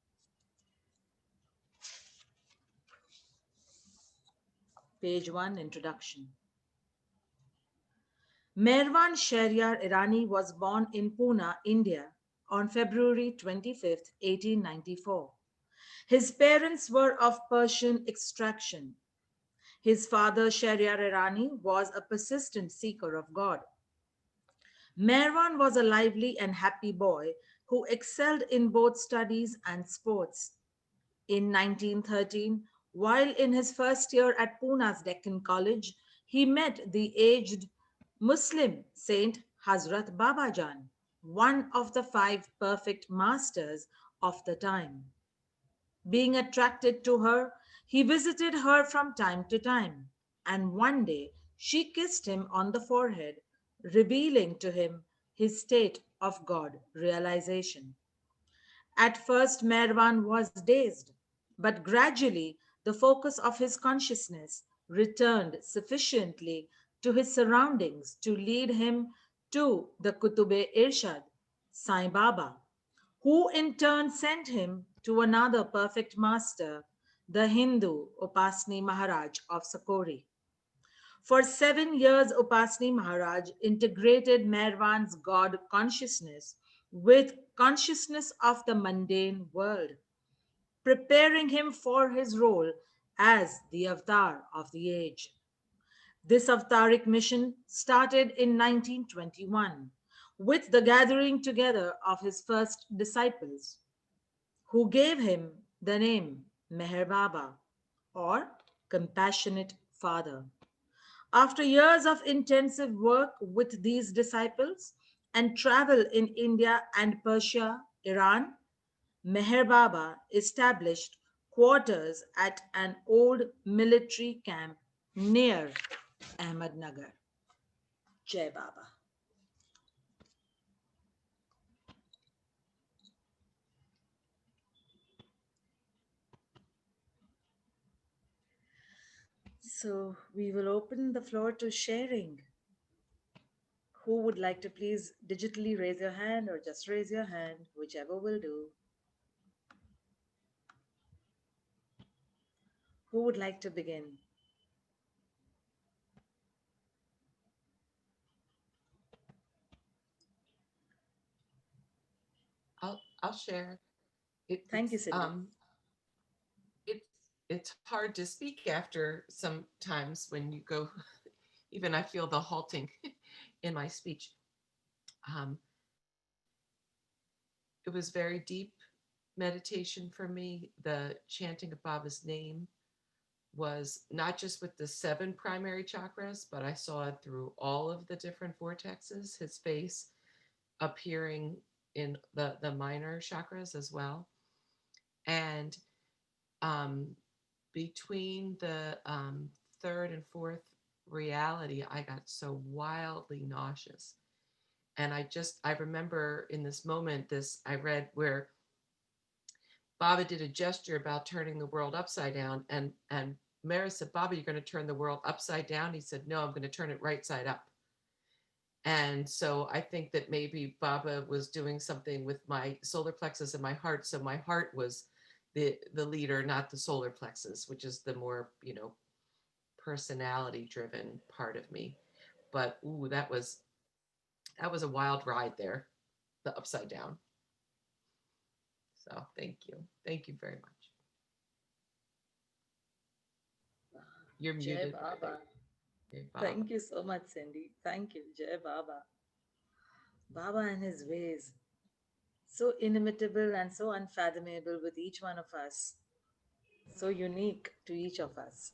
Page 1, Introduction. Merwan Shahryar Irani was born in Pune, India on February 25, 1894. His parents were of Persian extraction. His father, Shahryar Irani, was a persistent seeker of God. Merwan was a lively and happy boy who excelled in both studies and sports. In 1913, while in his first year at Pune's Deccan College, he met the aged Muslim saint Hazrat Babajan. one of the five perfect masters of the time. Being attracted to her, he visited her from time to time, and one day she kissed him on the forehead, revealing to him his state of God realization. At first, Merwan was dazed, but gradually the focus of his consciousness returned sufficiently to his surroundings to lead him to the Kutube Irshad, Sai Baba, who in turn sent him to another perfect master, the Hindu Upasni Maharaj of Sakori. For 7 years, Upasni Maharaj integrated Merwan's God consciousness with consciousness of the mundane world, preparing him for his role as the avatar of the age. This avataric mission started in 1921 with the gathering together of his first disciples, who gave him the name Meher Baba, or Compassionate Father. After years of intensive work with these disciples and travel in India and Persia, Iran, Meher Baba established quarters at an old military camp near Ahmednagar. Jai Baba. So we will open the floor to sharing. Who would like to please digitally raise your hand or just raise your hand, whichever will do? Who would like to begin? I'll share. Thank you, Cindy. It's it's hard to speak after sometimes when you go. Even I feel the halting in my speech. Um, it was very deep meditation for me. The chanting of Baba's name was not just with the seven primary chakras, but I saw it through all of the different vortexes, his face appearing in the minor chakras as well. And um, between the third and fourth reality, I got so wildly nauseous. And I remember in this moment, I read where Baba did a gesture about turning the world upside down. And Mara said, Baba, you're going to turn the world upside down? He said, no, I'm going to turn it right side up. And so I think that maybe Baba was doing something with my solar plexus and my heart. So my heart was the leader, not the solar plexus, which is the more, personality driven part of me. But ooh, that was a wild ride there, the upside down. So thank you very much. You're Jai muted. Baba. Jai Baba. Thank you so much, Cindy. Thank you, Jai Baba. Baba and his ways, so inimitable and so unfathomable with each one of us, so unique to each of us.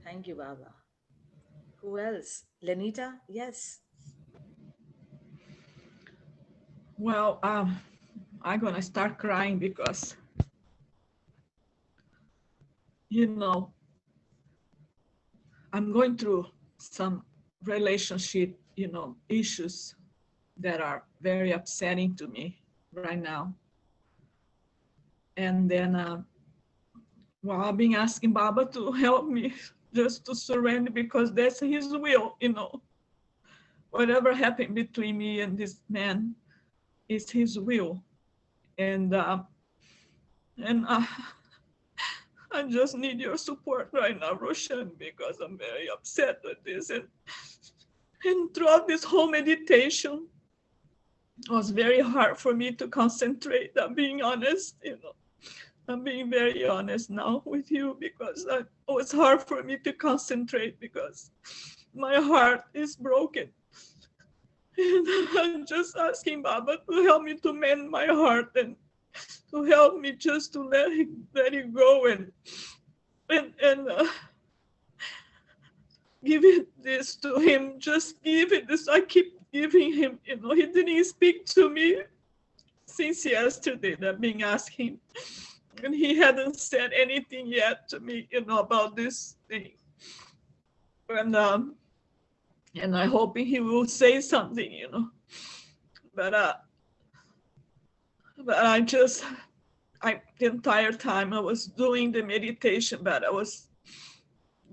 Thank you, Baba. Who else? Lenita? Yes. Well, I'm gonna start crying because, you know, I'm going through some relationship, issues that are very upsetting to me right now. And then, well, I've been asking Baba to help me just to surrender because that's his will, Whatever happened between me and this man is his will. And I just need your support right now, Roshan, because I'm very upset with this. And throughout this whole meditation, it was very hard for me to concentrate. I'm being honest, I'm being very honest now with you because it was hard for me to concentrate because my heart is broken. And I'm just asking Baba to help me to mend my heart and to help me just to let it go and give it this to him. Just give it this. I keep giving him, he didn't speak to me since yesterday. I've been asking, and he hadn't said anything yet to me, about this thing. And I'm hoping he will say something. But the entire time I was doing the meditation, but I was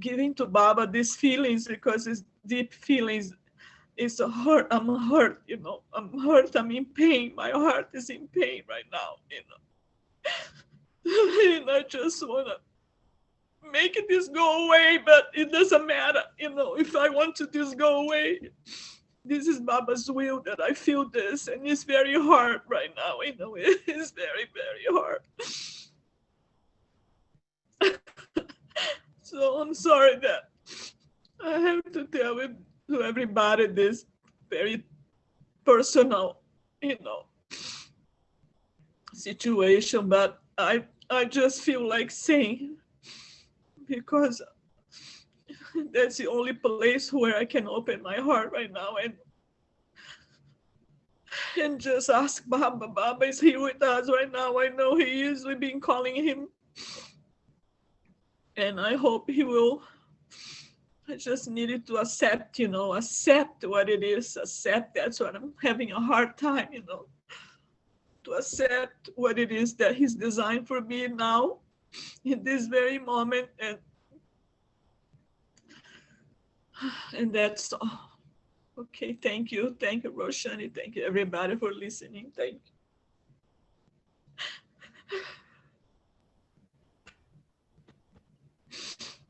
giving to Baba these feelings, because it's deep feelings. It's a hurt. I'm hurt. I'm hurt. I'm in pain. My heart is in pain right now. And I just wanna make this go away, but it doesn't matter. If I want to this go away, this is Baba's will that I feel this, and it's very hard right now. It's very, very hard. So I'm sorry that I have to tell it to everybody this very personal, situation, but I just feel like saying, because that's the only place where I can open my heart right now and just ask Baba. Baba is here with us right now. I know he is. We've been calling him, and I hope he will. I just needed to accept, accept what it is. Accept that's what I'm having a hard time, to accept what it is that he's designed for me now, in this very moment, and that's all. Okay, thank you, Roshani, thank you everybody for listening. Thank you.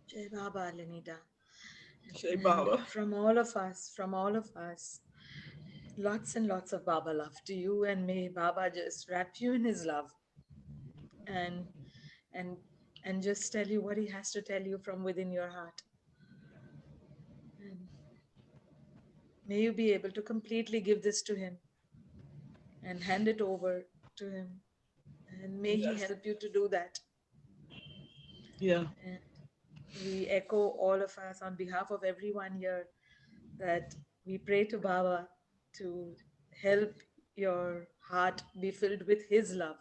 Jai Baba, Lenita. Jai Baba. From all of us, lots and lots of Baba love to you, and may Baba just wrap you in his love, and and and just tell you what he has to tell you from within your heart. And may you be able to completely give this to him and hand it over to him, and may he help you to do that. Yeah. And we echo, all of us, on behalf of everyone here, that we pray to Baba to help your heart be filled with his love,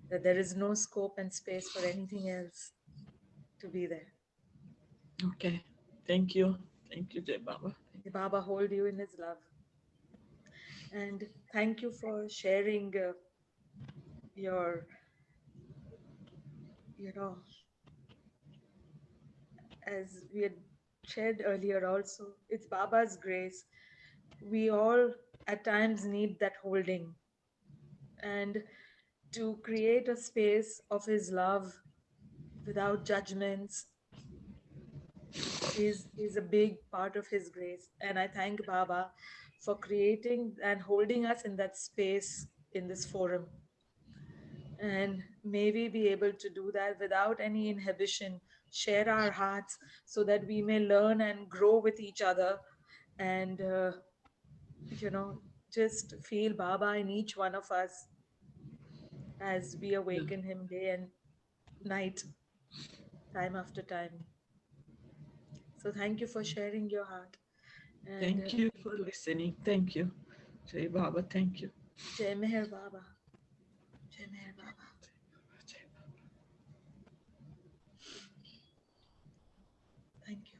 that there is no scope and space for anything else to be there. Okay. Thank you, Jai Baba. May Baba hold you in his love. And thank you for sharing your, as we had shared earlier also, it's Baba's grace. We all at times need that holding, and to create a space of his love without judgments is a big part of his grace. And I thank Baba for creating and holding us in that space in this forum. And may we be able to do that without any inhibition, share our hearts, so that we may learn and grow with each other, and just feel Baba in each one of us as we awaken him day and night, time after time. So thank you for sharing your heart. And thank you for listening. Thank you, Jai Baba. Thank you. Jai Meher Baba. Jai Meher Baba. Thank you.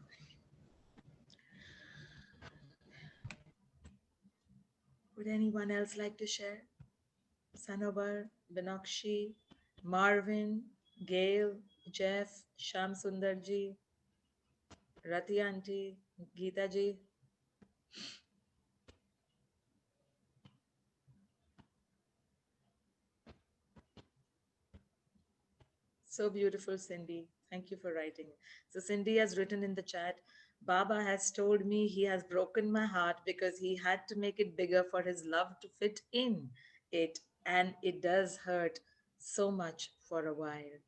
Would anyone else like to share? Sanobar, Binakshi, Marvin, Gail, Jeff, Sham Sundarji, Rati Auntie, Geeta ji. So beautiful, Cindy. Thank you for writing. So Cindy has written in the chat, Baba has told me he has broken my heart because he had to make it bigger for his love to fit in it. And it does hurt so much for a while.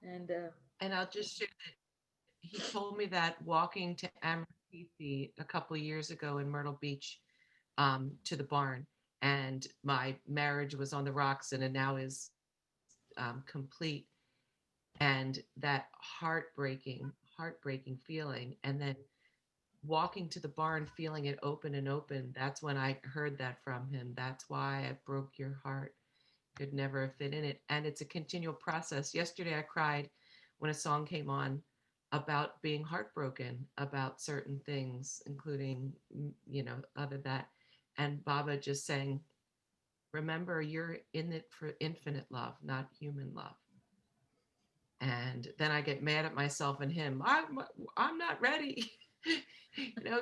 And I'll just share that he told me that walking to Amriti a couple of years ago in Myrtle Beach, to the barn, and my marriage was on the rocks, and it now is complete. And that heartbreaking feeling, and then walking to the barn, feeling it open and open. That's when I heard that from him. That's why I broke your heart. Could never fit in it. And it's a continual process. Yesterday I cried when a song came on about being heartbroken about certain things, including, other that. And Baba just saying, remember, you're in it for infinite love, not human love. And then I get mad at myself and him. I'm not ready.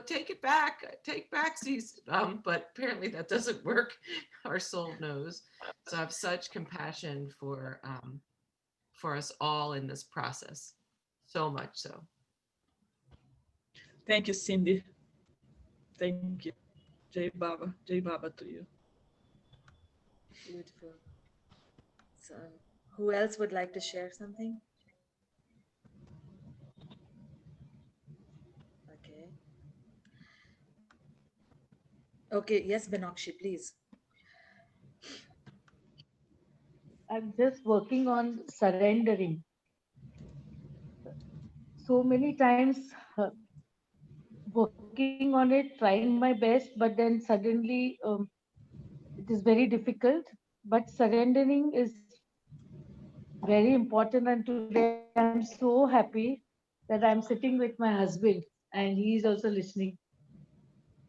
Take it back, take backsies. But apparently that doesn't work. Our soul knows. So I have such compassion for us all in this process. So much so. Thank you, Cindy. Thank you. Jai Baba to you. Beautiful. So, who else would like to share something? Okay. Okay, yes, Benakshi, please. I'm just working on surrendering. So many times working on it, trying my best, but then suddenly it is very difficult. But surrendering is very important. And today I'm so happy that I'm sitting with my husband and he's also listening.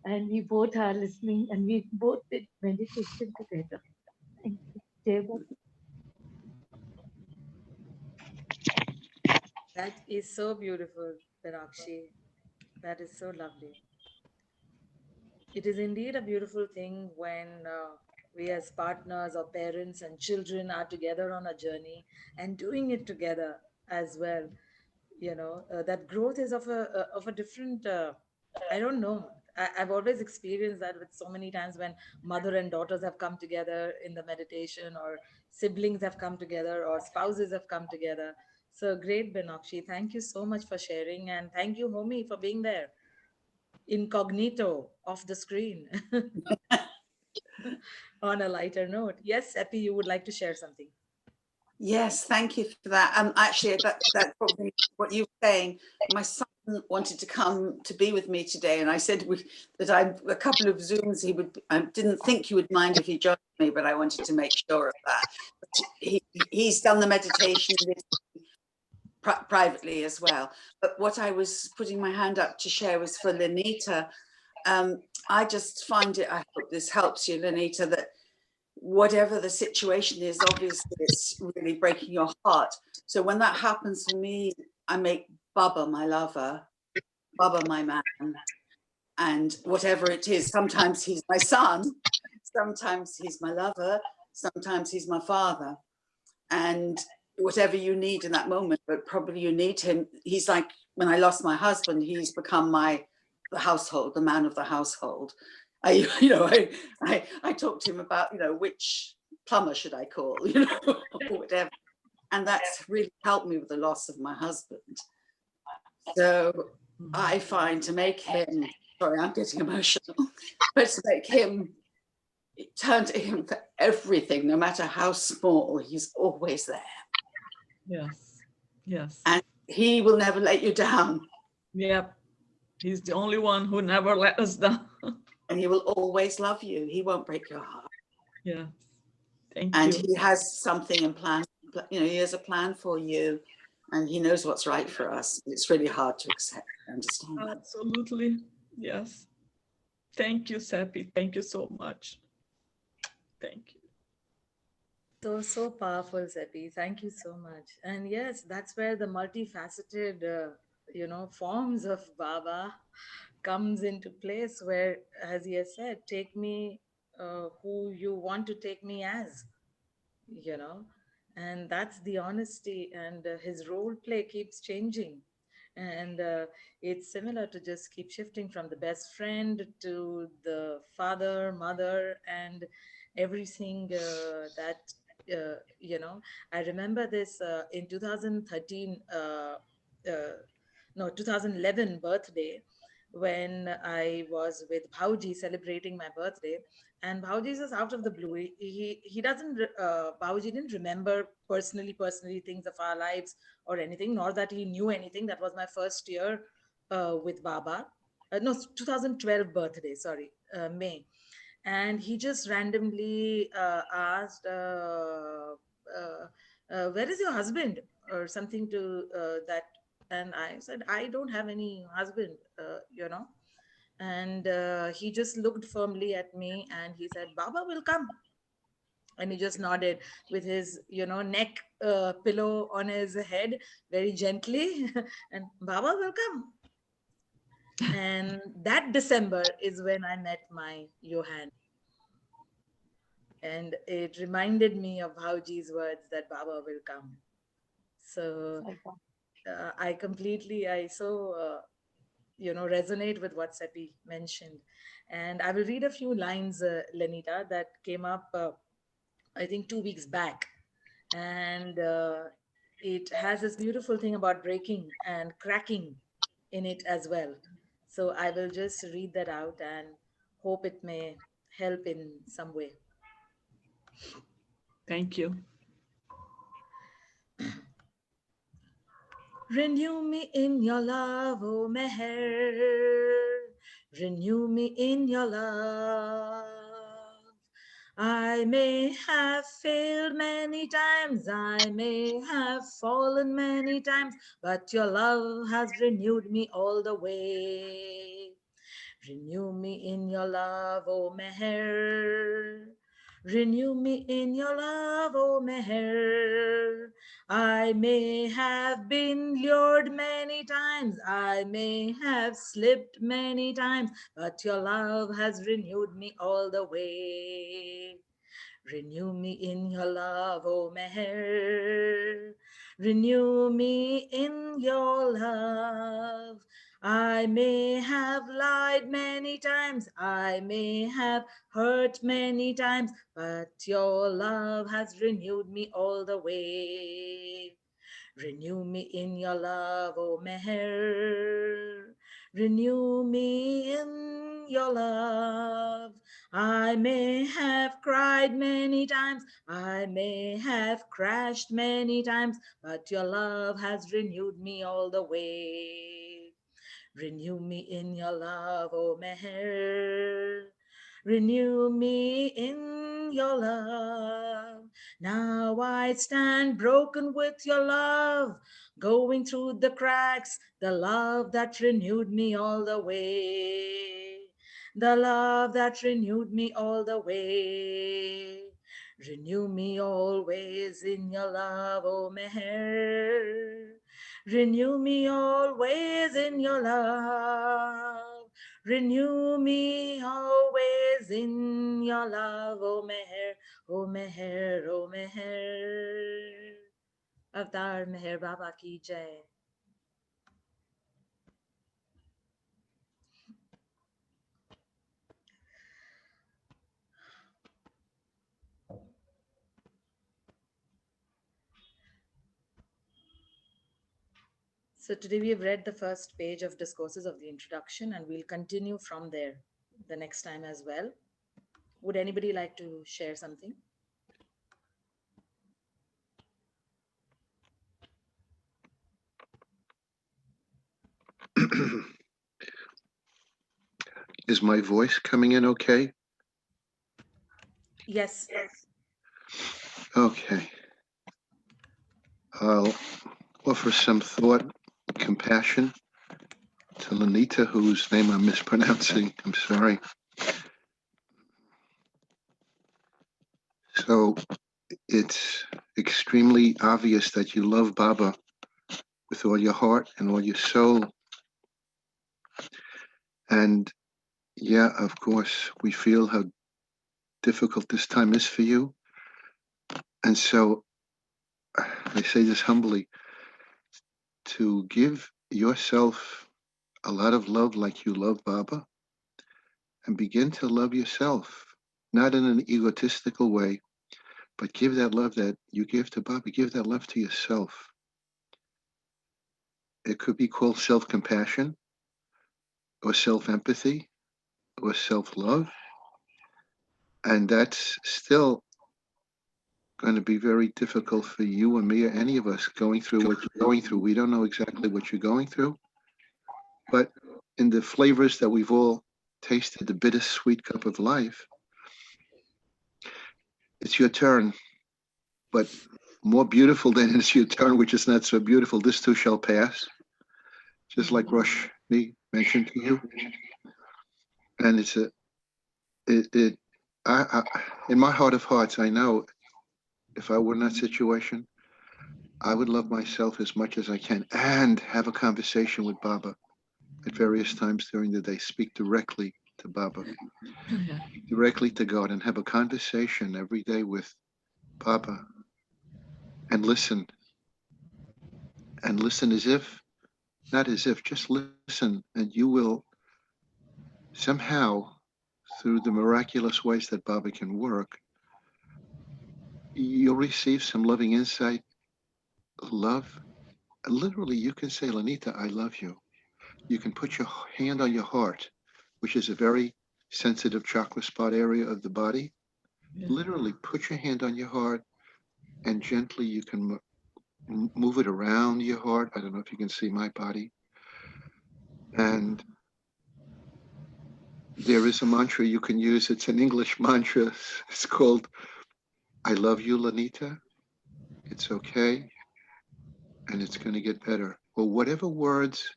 And we both are listening and we both did meditation together. Thank you. Jai Baba. That is so beautiful, Benakshi. That is so lovely. It is indeed a beautiful thing when we, as partners or parents and children, are together on a journey and doing it together as well. That growth is of a different. I don't know. I've always experienced that with so many times when mother and daughters have come together in the meditation, or siblings have come together, or spouses have come together. So great, Benakshi. Thank you so much for sharing, and thank you, Homi, for being there incognito off the screen. On a lighter note, yes, Epi, you would like to share something. Yes, thank you for that. Actually, that's probably what you were saying. My son wanted to come to be with me today, and I said that a couple of Zooms he would. I didn't think he would mind if he joined me, but I wanted to make sure of that. But he's done the meditation with privately as well. But what I was putting my hand up to share was for Lenita. I just find it. I hope this helps you, Lenita. That whatever the situation is, obviously it's really breaking your heart. So when that happens for me, I make Baba my lover, Baba my man, and whatever it is, sometimes he's my son, sometimes he's my lover, sometimes he's my father, and whatever you need in that moment, but probably you need him. He's like, when I lost my husband, he's become the household, the man of the household. I talked to him about, which plumber should I call, or whatever. And that's really helped me with the loss of my husband. So I find to make him, sorry, I'm getting emotional, but to make him, turn to him for everything, no matter how small, he's always there. Yes. Yes. And he will never let you down. Yep. He's the only one who never let us down. And he will always love you. He won't break your heart. Yeah. Thank And you. he has something in plan. He has a plan for you, and he knows what's right for us. It's really hard to accept and understand that. Absolutely. Yes. Thank you, Seppi. Thank you so much. Thank you. So powerful, Seppi. Thank you so much. And yes, that's where the multifaceted, forms of Baba comes into place. Where, as he has said, take me who you want to take me as, you know, and that's the honesty. And his role play keeps changing. And it's similar to just keep shifting from the best friend to the father, mother, and everything that I remember this in 2013 no 2011 birthday, when I was with Bhauji celebrating my birthday. And Bhauji is out of the blue. He doesn't Bhauji didn't remember personally things of our lives or anything, nor that he knew anything. That was my first year with Baba. no, 2012 birthday, sorry, May. And he just randomly asked, where is your husband, or something to that. And I said, I don't have any husband, and he just looked firmly at me and he said, Baba will come. And he just nodded with his neck pillow on his head very gently and Baba will come. And that December is when I met my Johan. And it reminded me of Bhauji's words that Baba will come. So I so resonate with what Seppi mentioned. And I will read a few lines, Lenita, that came up, I think 2 weeks back. And it has this beautiful thing about breaking and cracking in it as well. So I will just read that out and hope it may help in some way. Thank you. Renew me in your love, O Meher. Renew me in your love. I may have failed many times, I may have fallen many times, but your love has renewed me all the way. Renew me in your love, O Meher. Renew me in your love, O Meher. I may have been lured many times, I may have slipped many times, but your love has renewed me all the way. Renew me in your love, O Meher. Renew me in your love. I may have lied many times, I may have hurt many times, but your love has renewed me all the way. Renew me in your love, O Meher. Renew me in your love. I may have cried many times, I may have crashed many times, but your love has renewed me all the way. Renew me in your love, O Meher. Renew me in your love. Now I stand broken with your love, going through the cracks, the love that renewed me all the way. The love that renewed me all the way. Renew me always in your love, O Meher. Renew me always in your love. Renew me always in your love, O Meher, O Meher, O Meher. Avtar Meher Baba ki jai. So today we have read the first page of Discourses of the introduction, and we'll continue from there the next time as well. Would anybody like to share something? Is my voice coming in okay? Yes. Okay. I'll offer some thought, compassion to Lenita, whose name I'm mispronouncing. I'm sorry. So it's extremely obvious that you love Baba with all your heart and all your soul. And yeah, of course, we feel how difficult this time is for you. And so I say this humbly, to give yourself a lot of love like you love Baba, and begin to love yourself, not in an egotistical way, but give that love that you give to Baba, give that love to yourself. It could be called self-compassion or self-empathy or self-love. And that's still going to be very difficult for you or me or any of us going through what you're going through. We don't know exactly what you're going through, but in the flavors that we've all tasted, the bittersweet cup of life, it's your turn. But more beautiful than it's your turn, which is not so beautiful, this too shall pass, just like Roshni mentioned to you. And it's a, it in my heart of hearts, I know if I were in that situation, I would love myself as much as I can and have a conversation with Baba at various times during the day. Speak directly to Baba, Yeah. directly to God, and have a conversation every day with Baba and listen. And listen as if, not as if, just listen, and you will somehow, through the miraculous ways that Baba can work, you'll receive some loving insight, love. Literally, you can say, Lanita, I love you. You can put your hand on your heart, which is a very sensitive chakra spot area of the body. Yeah. Literally, put your hand on your heart and gently you can move it around your heart. I don't know if you can see my body. And there is a mantra you can use. It's an English mantra. It's called, I love you, Lanita. It's okay. And it's going to get better. Or whatever words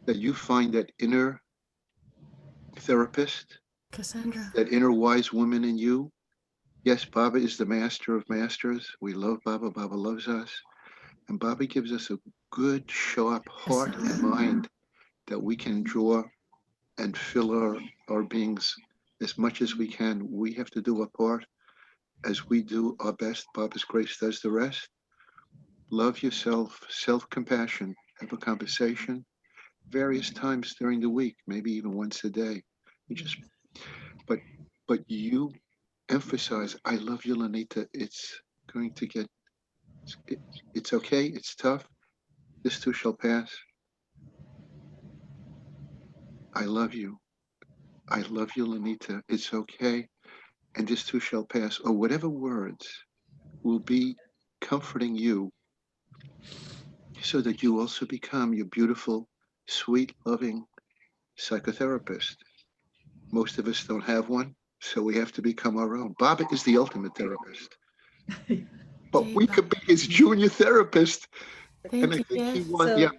that you find that inner therapist, Cassandra. that inner wise woman in you. Yes, Baba is the master of masters. We love Baba. Baba loves us. And Baba gives us a good, sharp heart and mind that we can draw and fill our beings as much as we can. We have to do our part. As we do our best, Baba's grace does the rest. Love yourself, self-compassion, have a conversation various times during the week, maybe even once a day. You just, but, but you emphasize, I love you, Lanita. It's going to get, it, it's okay. It's tough. This too shall pass. I love you. I love you, Lanita. It's okay. And this too shall pass. Or whatever words will be comforting you so that you also become your beautiful, sweet, loving psychotherapist. Most of us don't have one, so we have to become our own. Baba is the ultimate therapist, but we could be his junior therapist. And Thank I you. think he Yes. wants, So, yeah,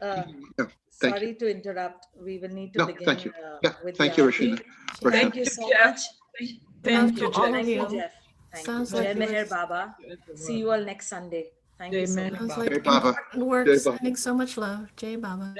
yeah, thank you. sorry to interrupt. We will need to No, begin thank you. Yeah, with the thank you, arati. Rashina. Thank Thank Rashina. you you, so Jeff. much. Love Thank to you, all Jeff. of Thank you, you. Jeff. Thank you. Sounds Jai like you Meher were. Baba. See you all next Sunday. Thank you so Amen. much. Sounds Baba. Jai like Baba. important work. Jai Baba. Sending so much love. Jay Baba.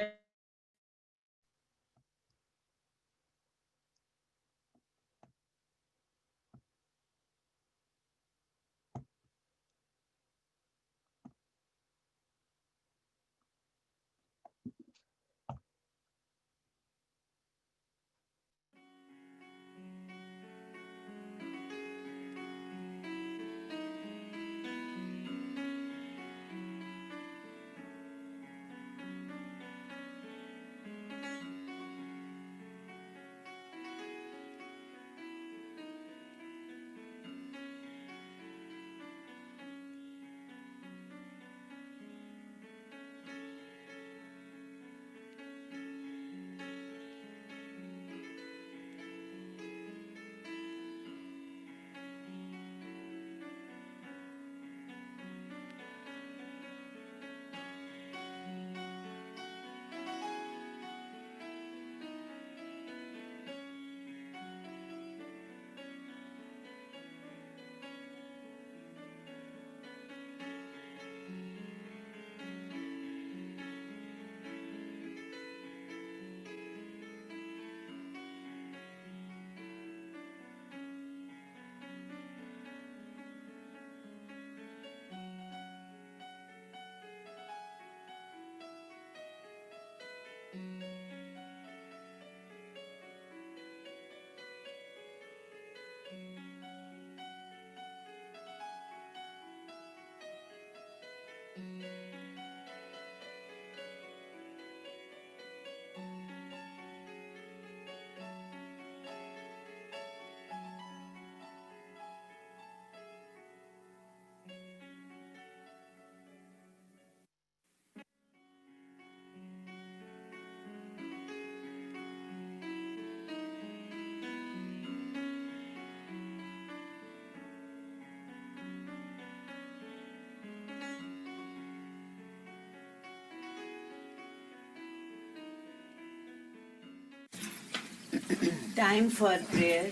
Time for prayer.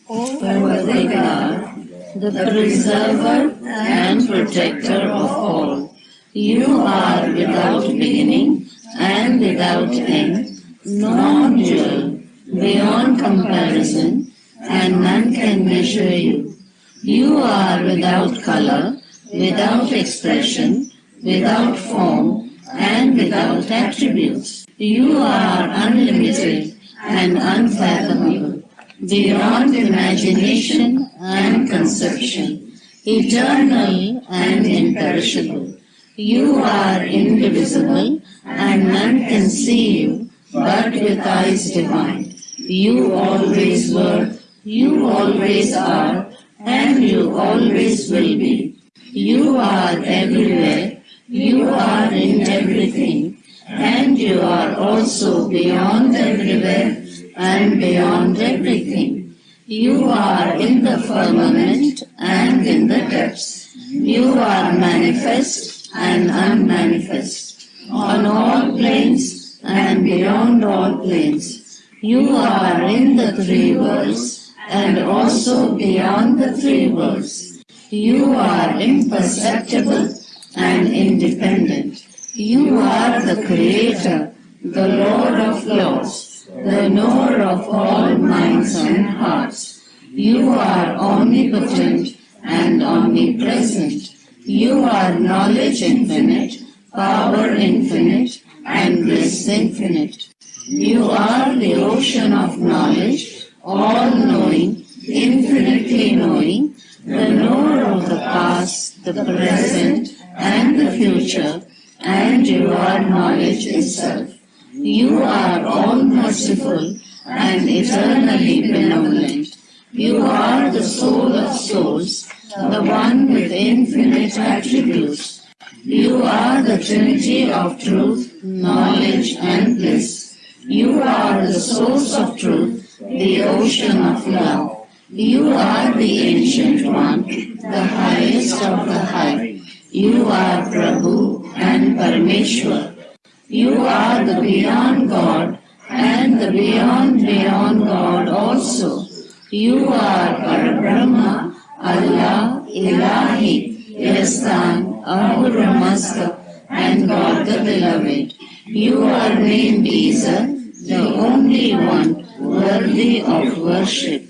O worthy God, the preserver and protector of all, you are without beginning and without end, non-dual, beyond comparison, and none can measure you. You are without color, without expression, without form, and without attributes. You are unlimited and unfathomable, beyond imagination and conception, eternal and imperishable. You are indivisible, and none can see you but with eyes divine. You always were, you always are, and you always will be. You are everywhere, you are in everything, and you are also beyond everywhere and beyond everything. You are in the firmament and in the depths. You are manifest and unmanifest, on all planes and beyond all planes. You are in the three worlds and also beyond the three worlds. You are imperceptible and independent. You are the Creator, the Lord of Lords, the knower of all minds and hearts. You are omnipotent and omnipresent. You are knowledge infinite, power infinite, and bliss infinite. You are the ocean of knowledge, all-knowing, infinitely knowing, the knower of the past, the present, and the future, and you are knowledge itself. You are all-merciful and eternally benevolent. You are the soul of souls, the one with infinite attributes. You are the Trinity of truth, knowledge, and bliss. You are the source of truth, the ocean of love. You are the Ancient One, the highest of the high. You are Prabhu and Parameshwar. You are the Beyond God and the Beyond God also. You are Parabrahma, Allah, Ilahi, Yastan, Ahura Mazda, and God the Beloved. You are named Isa, the only one worthy of worship.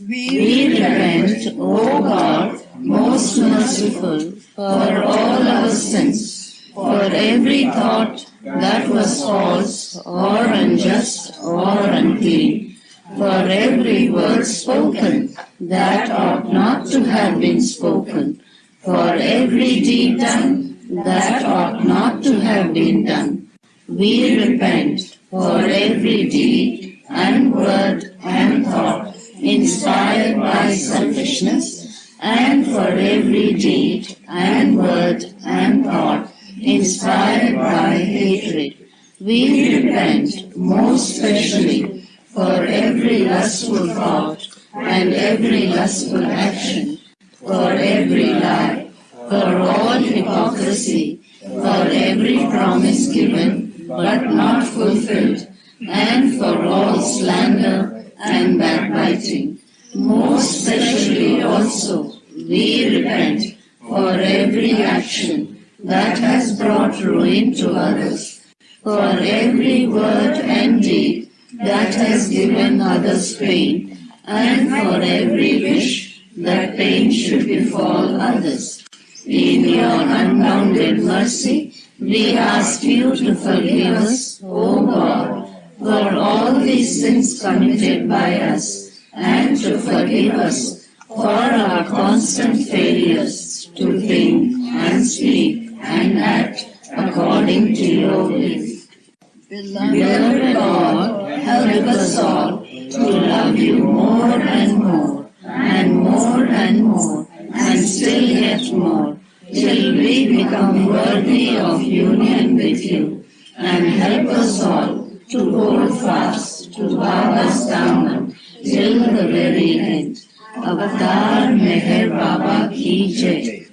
We repent, O God, most merciful, for all our sins, for every thought that was false or unjust or unclean, for every word spoken that ought not to have been spoken, for every deed done that ought not to have been done. We repent for every deed and word and thought inspired by selfishness, and for every deed and word and thought inspired by hatred. We repent most especially for every lustful thought and every lustful action, for every lie, for all hypocrisy, for every promise given but not fulfilled, and for all slander and backbiting. Most especially also we repent for every action that has brought ruin to others, for every word and deed that has given others pain, and for every wish that pain should befall others. In your unbounded mercy, we ask you to forgive us, O God, for all these sins committed by us, and to forgive us for our constant failures to think and speak and act according to your will. Beloved Lord, help us all to love you more and more, and more and more, and still yet more, till we become worthy of union with you, and help us all to hold fast to Baba's Daman till the very end. Avatar Meher Baba Ki Jai.